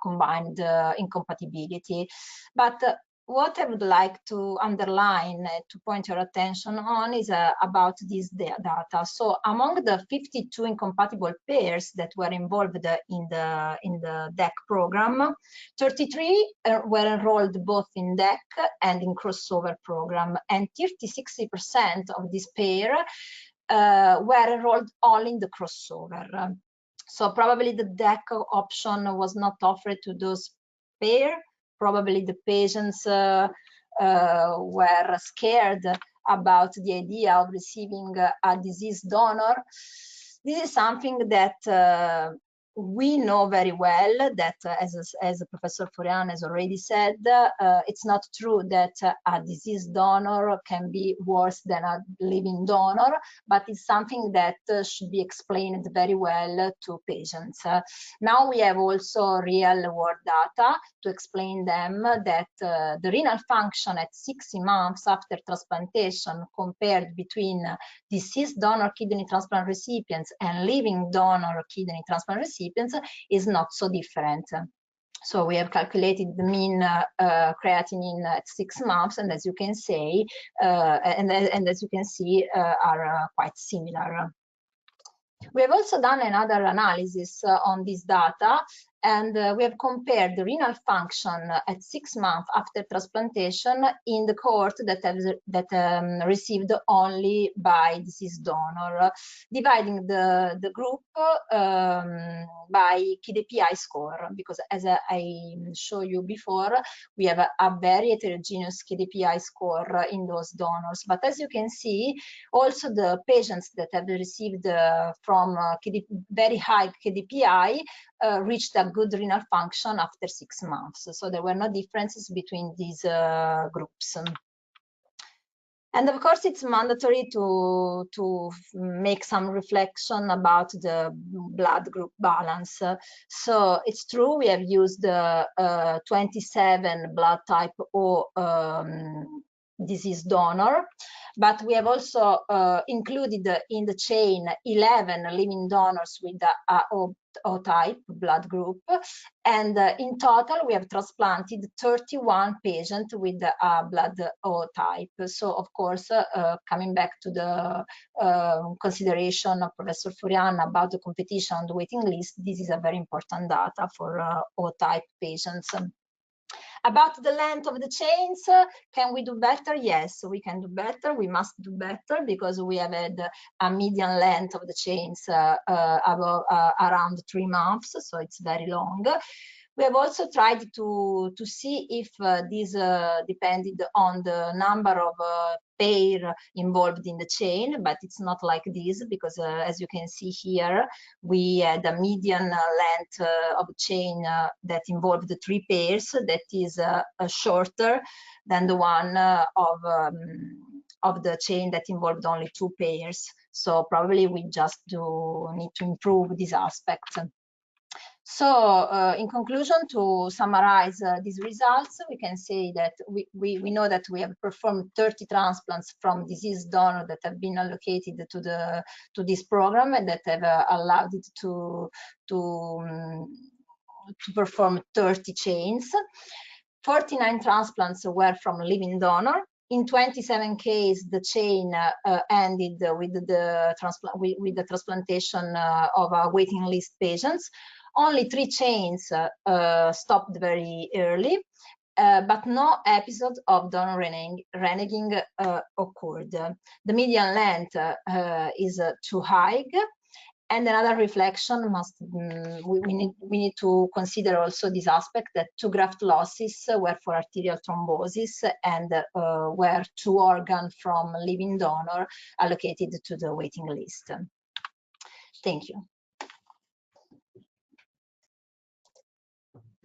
combined incompatibility. But what I would like to underline, to point your attention on, is about this data. So among the 52 incompatible pairs that were involved in the DEC program, 33 were enrolled both in DEC and in crossover program, and 60% of this pair were enrolled only in the crossover. So probably the DEC option was not offered to those pairs. Probably the patients were scared about the idea of receiving a deceased donor. This is something that we know very well, that as Professor Furian has already said, it's not true that a deceased donor can be worse than a living donor, but it's something that should be explained very well to patients. Now we have also real world data to explain them that the renal function at 60 months after transplantation compared between deceased donor kidney transplant recipients and living donor kidney transplant recipients is not so different. So we have calculated the mean creatinine at 6 months, and as you can see, are quite similar. We have also done another analysis on this data, and we have compared the renal function at 6 months after transplantation in the cohort that received only by deceased donor, dividing the group by KDPI score, because as I showed you before, we have a very heterogeneous KDPI score in those donors. But as you can see, also the patients that have received from very high KDPI reached a good renal function after 6 months. So there were no differences between these groups. And of course, it's mandatory to make some reflection about the blood group balance. So it's true, we have used 27 blood type O disease donor, but we have also included in the chain 11 living donors with the O type blood group, and in total we have transplanted 31 patients with the blood O type. So of course, coming back to the consideration of Professor Furian about the competition on the waiting list, this is a very important data for O type patients. About the length of the chains, can we do better? Yes, we can do better. We must do better because we have had a median length of the chains around 3 months, so it's very long. We have also tried to see if this depended on the number of pair involved in the chain, but it's not like this because as you can see here, we had a median length of chain that involved 3 pairs that is shorter than the one of the chain that involved only 2 pairs. So probably we just need to improve this aspect. So in conclusion, to summarize these results, we can say that we know that we have performed 30 transplants from deceased donor that have been allocated to this program and that have allowed it to perform 30 chains. 49 transplants were from living donor. In 27 cases, the chain ended with the transplantation of waiting list patients. Only 3 chains stopped very early, but no episode of donor reneging occurred. The median length is too high. And another reflection we need to consider also this aspect that 2 graft losses were for arterial thrombosis and were 2 organs from living donor allocated to the waiting list. Thank you.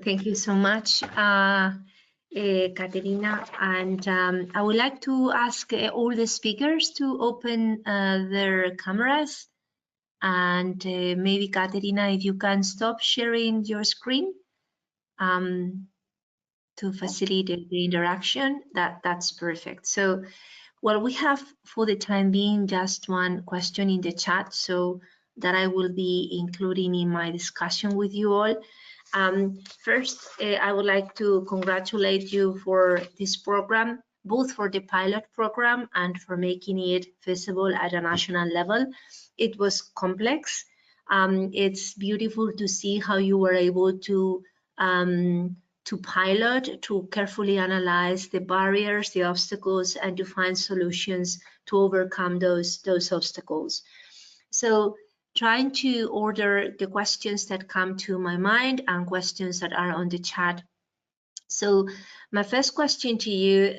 Thank you so much, Caterina. And I would like to ask all the speakers to open their cameras. And maybe, Caterina, if you can stop sharing your screen to facilitate the interaction, that's perfect. So, well, we have for the time being just one question in the chat, so that I will be including in my discussion with you all. First, I would like to congratulate you for this program, both for the pilot program and for making it feasible at a national level. It was complex. It's beautiful to see how you were able to pilot, to carefully analyze the barriers, the obstacles, and to find solutions to overcome those obstacles. So, trying to order the questions that come to my mind and questions that are on the chat. So my first question to you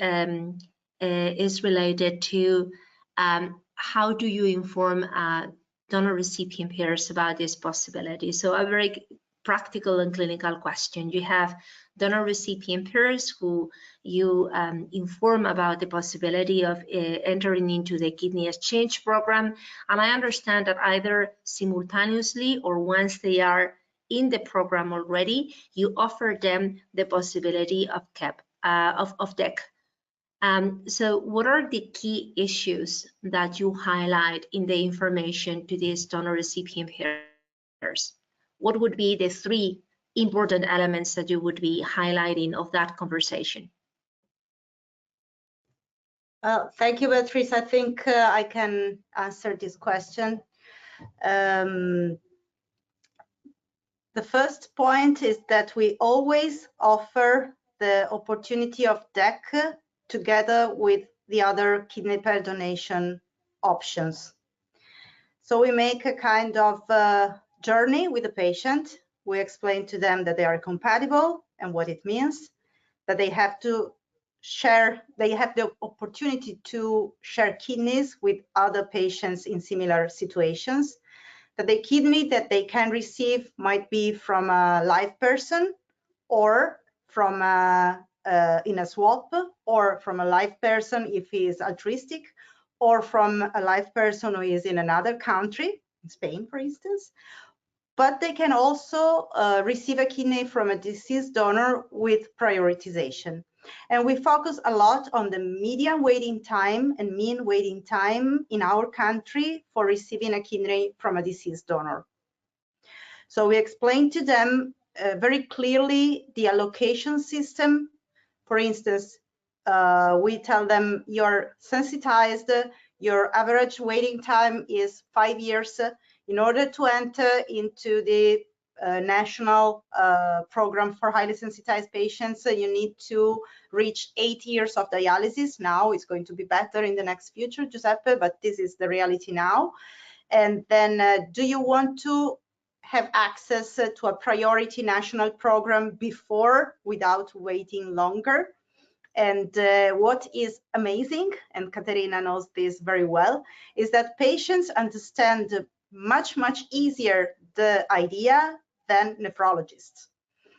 is related to how do you inform donor recipient pairs about this possibility? So a very practical and clinical question. You have donor recipient pairs who you inform about the possibility of entering into the kidney exchange program, and I understand that either simultaneously or once they are in the program already, you offer them the possibility of DEC. So what are the key issues that you highlight in the information to these donor recipient pairs? What would be the 3 important elements that you would be highlighting of that conversation? Well, thank you, Beatrice. I think I can answer this question. The first point is that we always offer the opportunity of DEC together with the other kidney pair donation options. So we make a kind of journey with the patient. We explain to them that they are compatible and what it means, that they have to share, they have the opportunity to share kidneys with other patients in similar situations, that the kidney that they can receive might be from a live person or from a in a swap, or from a live person if he is altruistic, or from a live person who is in another country, in Spain, for instance. But they can also receive a kidney from a deceased donor with prioritization. And we focus a lot on the median waiting time and mean waiting time in our country for receiving a kidney from a deceased donor. So we explain to them very clearly the allocation system. For instance, we tell them you're sensitized, your average waiting time is 5 years. In order to enter into the national program for highly sensitized patients, you need to reach 8 years of dialysis. Now it's going to be better in the next future, Giuseppe, but this is the reality now. And then do you want to have access to a priority national program before, without waiting longer? And what is amazing, and Caterina knows this very well, is that patients understand much easier the idea than nephrologists.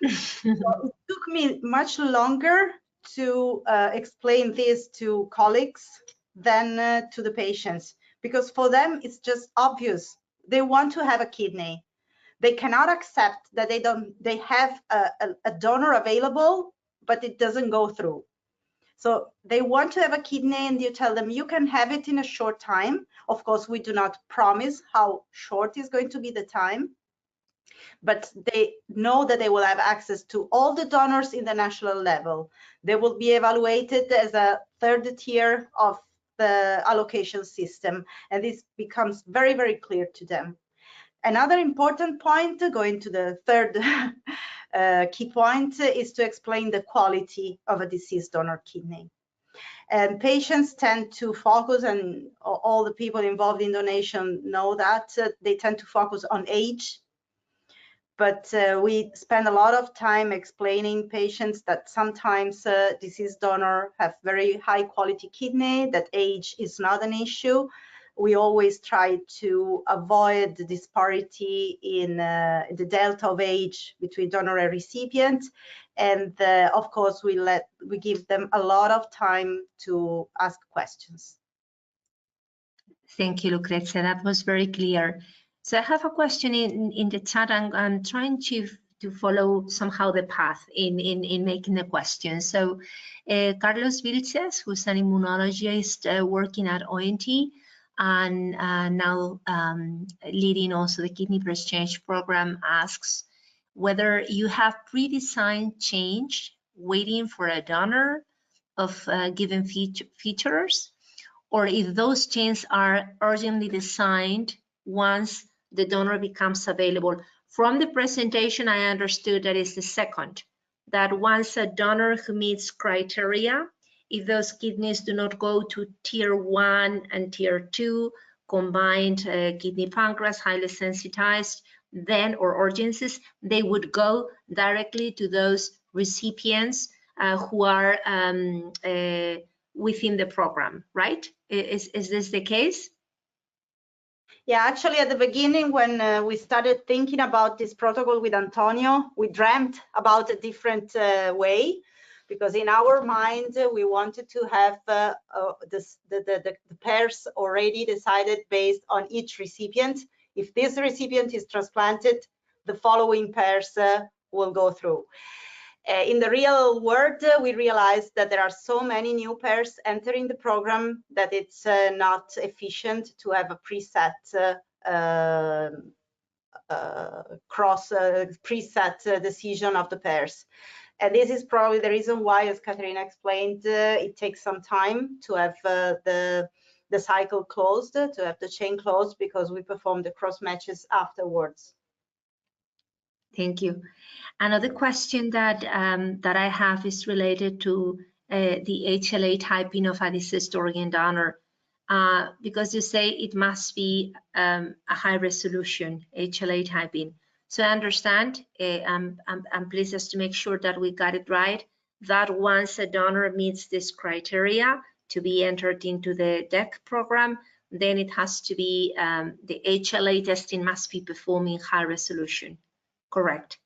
So it took me much longer to explain this to colleagues than to the patients, because for them it's just obvious. They want to have a kidney. They cannot accept that they have a donor available, but it doesn't go through. So they want to have a kidney, and you tell them you can have it in a short time. Of course, we do not promise how short is going to be the time, but they know that they will have access to all the donors in the national level. They will be evaluated as a third tier of the allocation system, and this becomes very clear to them. Another important point, going to the third key point, is to explain the quality of a deceased donor kidney. And patients tend to focus, and all the people involved in donation know that, they tend to focus on age. But we spend a lot of time explaining patients that sometimes deceased donor have very high quality kidney, that age is not an issue. We always try to avoid the disparity in the delta of age between donor and recipient. And of course, we give them a lot of time to ask questions. Thank you, Lucrezia. That was very clear. So I have a question in the chat. I'm trying to follow somehow the path in making the question. So Carlos Vilches, who's an immunologist working at ONT, and now leading also the Kidney Per Exchange program, asks whether you have pre-designed change waiting for a donor of given features, or if those chains are urgently designed once the donor becomes available. From the presentation, I understood that is the second, that once a donor who meets criteria, if those kidneys do not go to tier 1 and tier 2, combined kidney pancreas, highly sensitized, then, or urgencies, they would go directly to those recipients who are within the program, right? Is this the case? Yeah, actually at the beginning when we started thinking about this protocol with Antonio, we dreamt about a different way, because in our mind we wanted to have the pairs already decided based on each recipient. If this recipient is transplanted, the following pairs will go through. In the real world, we realized that there are so many new pairs entering the program that it's not efficient to have a preset preset decision of the pairs. And this is probably the reason why, as Caterina explained, it takes some time to have the cycle closed, to have the chain closed, because we perform the cross matches afterwards. Thank you. Another question that that I have is related to the HLA typing of a deceased organ donor, because you say it must be a high resolution HLA typing. So I understand, I'm pleased just to make sure that we got it right, that once a donor meets this criteria to be entered into the DEC program, then it has to be, the HLA testing must be performed in high resolution. Correct.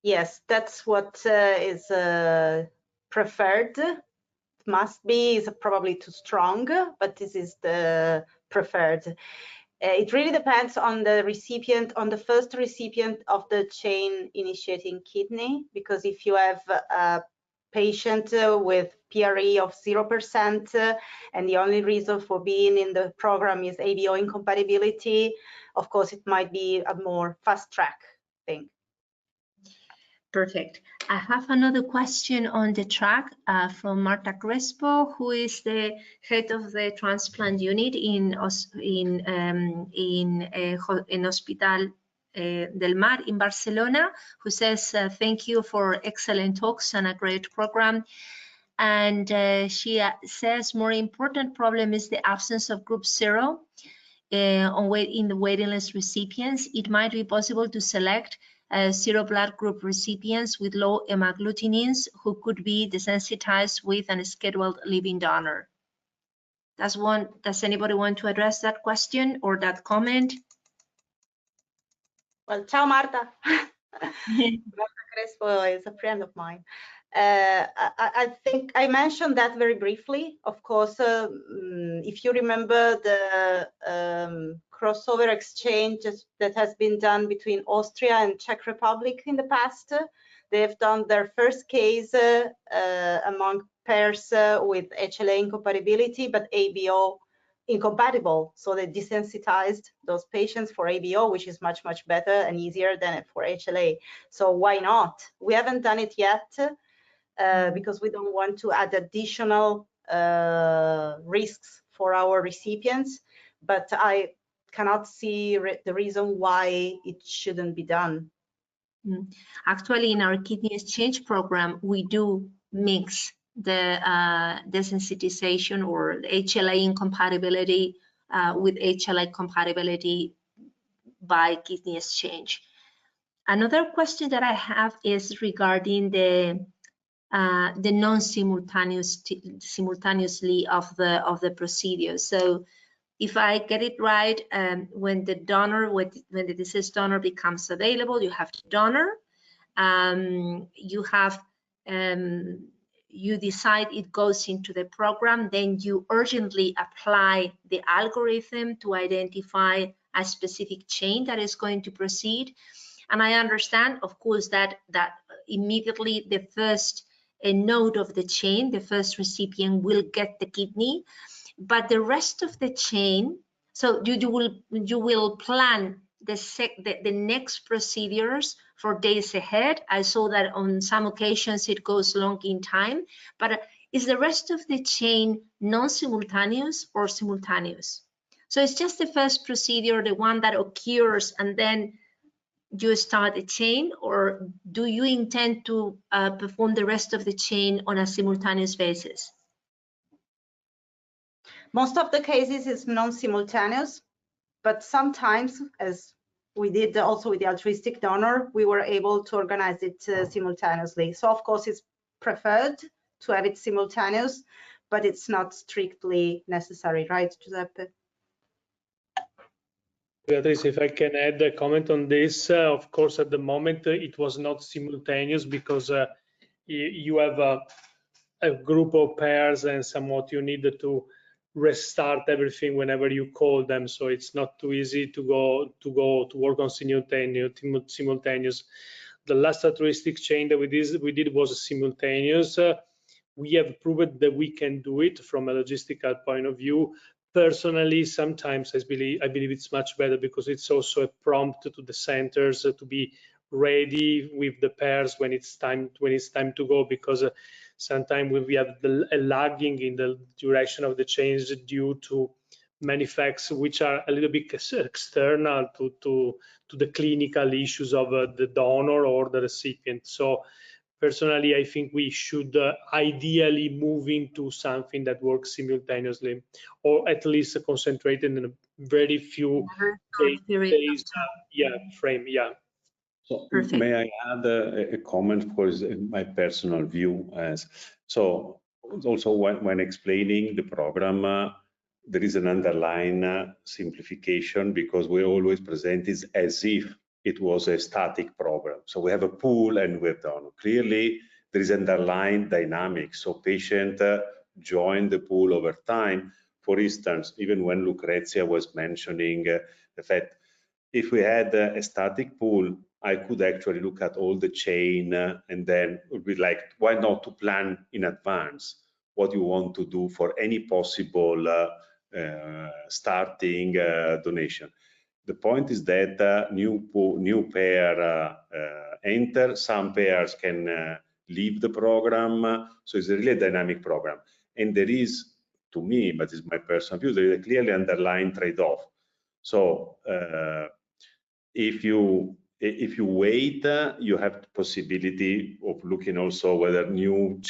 Yes, that's what is preferred. Must be is probably too strong, but this is the preferred. It really depends on the recipient, on the first recipient of the chain initiating kidney, because if you have a patient with PRE of 0% and the only reason for being in the program is ABO incompatibility, of course, it might be a more fast track thing. Perfect. I have another question on the track from Marta Crespo, who is the head of the transplant unit in Hospital del Mar in Barcelona, who says, thank you for excellent talks and a great program. And she says more important problem is the absence of group 0 in the waiting list recipients. It might be possible to select 0 blood group recipients with low hemagglutinins who could be desensitized with a scheduled living donor. Does anybody want to address that question or that comment? Well, ciao, Marta. Marta Crespo is a friend of mine. I think I mentioned that very briefly. Of course, if you remember the crossover exchange that has been done between Austria and Czech Republic in the past, they have done their first case among pairs with HLA incompatibility, but ABO incompatible. So they desensitized those patients for ABO, which is much, much better and easier than for HLA. So why not? We haven't done it yet because we don't want to add additional risks for our recipients, but I cannot see the reason why it shouldn't be done. Actually, in our kidney exchange program, we do mix the desensitization or the HLA incompatibility with HLA compatibility by kidney exchange. Another question that I have is regarding the simultaneously of the procedure. So if I get it right, when the deceased donor becomes available, you have the donor, you decide it goes into the program, then you urgently apply the algorithm to identify a specific chain that is going to proceed. And I understand, of course, that immediately the first node of the chain, the first recipient will get the kidney, but the rest of the chain, so you will plan the next procedures for days ahead. I saw that on some occasions it goes long in time, but is the rest of the chain non-simultaneous or simultaneous? So it's just the first procedure, the one that occurs, and then you start a chain, or do you intend to perform the rest of the chain on a simultaneous basis? Most of the cases is non-simultaneous, but sometimes, as we did also with the altruistic donor, we were able to organize it simultaneously. So of course it's preferred to have it simultaneous, but it's not strictly necessary, right, Giuseppe? Beatrice, if I can add a comment on this, of course, at the moment it was not simultaneous because you have a group of pairs and somewhat you need to restart everything whenever you call them. So it's not too easy to work on simultaneous. The last altruistic chain that we did was simultaneous. We have proved that we can do it from a logistical point of view. Personally, sometimes I believe it's much better because it's also a prompt to the centers to be ready with the pairs when it's time to go, because sometimes we have a lagging in the duration of the change due to many facts which are a little bit external to the clinical issues of the donor or the recipient. So personally, I think we should ideally move into something that works simultaneously, or at least concentrated in a very few days frame. Yeah. So Perfect. may I add a comment for my personal view? So also when explaining the program, there is an underlying simplification, because we always present it as if it was a static program. So we have a pool and we're done. Clearly, there is underlying dynamics. So patient join the pool over time. For instance, even when Lucrezia was mentioning the fact, if we had a static pool, I could actually look at all the chain and then it would be like, why not to plan in advance what you want to do for any possible starting donation. The point is that new pair enter, some pairs can leave the program, so it's a really dynamic program. And there is, to me, but it's my personal view, there is a clearly underlying trade-off. So if you wait, you have the possibility of looking also whether new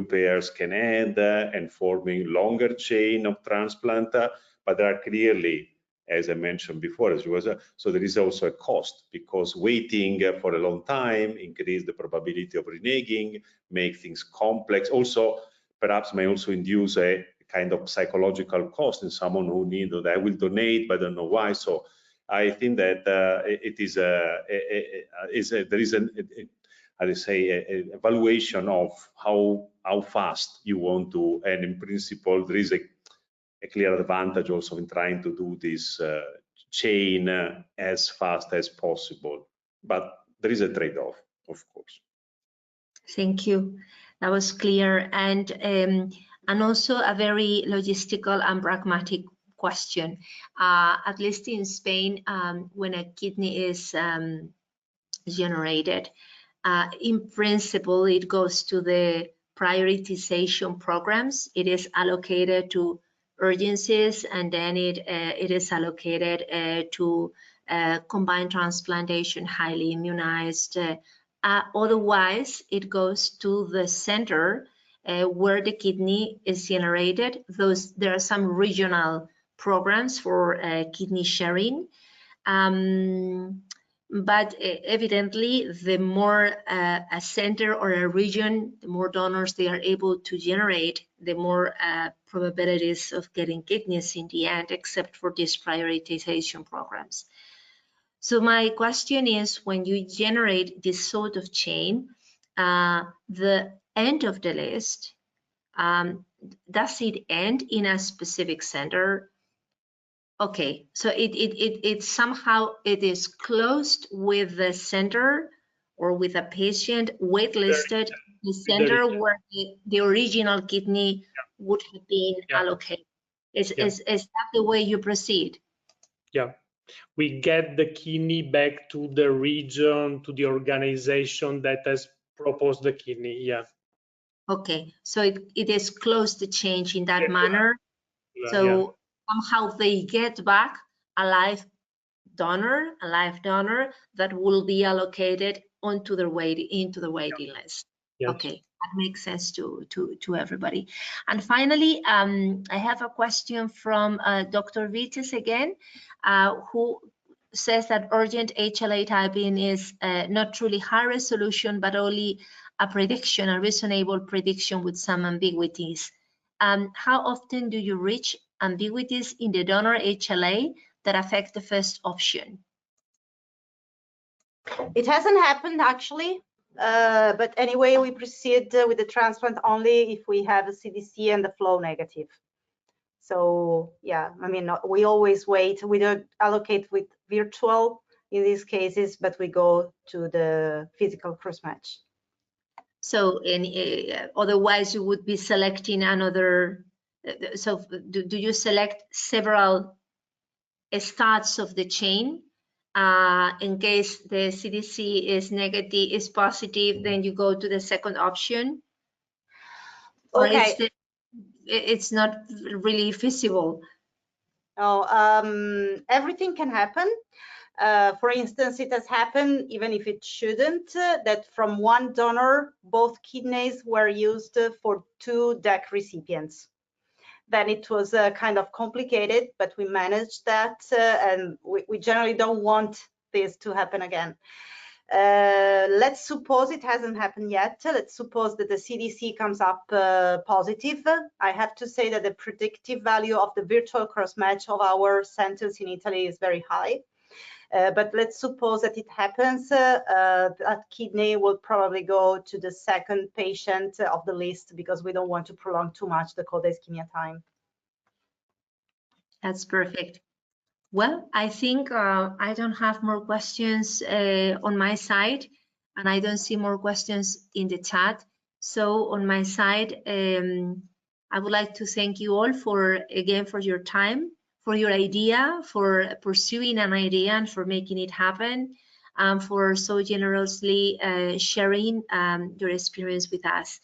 pairs can add and forming longer chain of transplant, but there are clearly, as I mentioned before, so there is also a cost, because waiting for a long time increase the probability of reneging, make things complex. Also, perhaps may also induce a kind of psychological cost in someone who needs that I will donate, but I don't know why. So I think that it is there is an evaluation of how fast you want to, and in principle there is a clear advantage also in trying to do this chain as fast as possible, but there is a trade-off, of course. Thank you. That was clear, and also a very logistical and pragmatic question. At least in Spain, when a kidney is generated, in principle, it goes to the prioritization programs. It is allocated to urgencies, and then it is allocated to combined transplantation, highly immunized. Otherwise, it goes to the center where the kidney is generated. There are some regional programs for kidney sharing, but evidently the more a center or a region, the more donors they are able to generate, the more probabilities of getting kidneys in the end, except for these prioritization programs. So my question is, when you generate this sort of chain, the end of the list, does it end in a specific center? Okay, so it somehow it is closed with the center or with a patient waitlisted the center where the original kidney would have been allocated. Is that the way you proceed? Yeah, we get the kidney back to the region, to the organization that has proposed the kidney. Yeah. Okay, so it is closed to change in that manner. So somehow they get back a live donor that will be allocated into the waiting list. Yes. Okay, that makes sense to everybody. And finally, I have a question from Dr. Vites again, who says that urgent HLA typing is not truly high resolution, but only a prediction, a reasonable prediction with some ambiguities. How often do you reach ambiguities in the donor HLA that affect the first option? It hasn't happened actually, but anyway, we proceed with the transplant only if we have a CDC and the flow negative. So yeah, I mean, we always wait. We don't allocate with virtual in these cases, but we go to the physical cross-match. So otherwise you would be selecting another. So do you select several starts of the chain? In case the CDC is negative, is positive, then you go to the second option? Or okay. It's not really feasible? No, everything can happen. For instance, it has happened, even if it shouldn't, that from one donor, both kidneys were used for 2 DEC recipients. Then it was kind of complicated, but we managed that, and we generally don't want this to happen again. Let's suppose it hasn't happened yet. Let's suppose that the CDC comes up positive. I have to say that the predictive value of the virtual cross-match of our centers in Italy is very high. But let's suppose that it happens, that kidney will probably go to the second patient of the list because we don't want to prolong too much the cold ischemia time. That's perfect. Well, I think I don't have more questions on my side, and I don't see more questions in the chat. So on my side, I would like to thank you all for your time, for your idea, for pursuing an idea and for making it happen, and for so generously sharing your experience with us.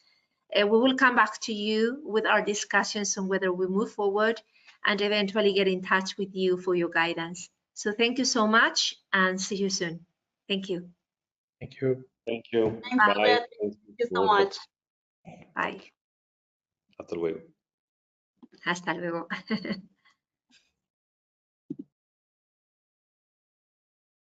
We will come back to you with our discussions on whether we move forward and eventually get in touch with you for your guidance. So thank you so much and see you soon. Thank you. Thank you. Thank you. Bye. Bye. Thank you so much. Bye. Hasta luego. Hasta luego.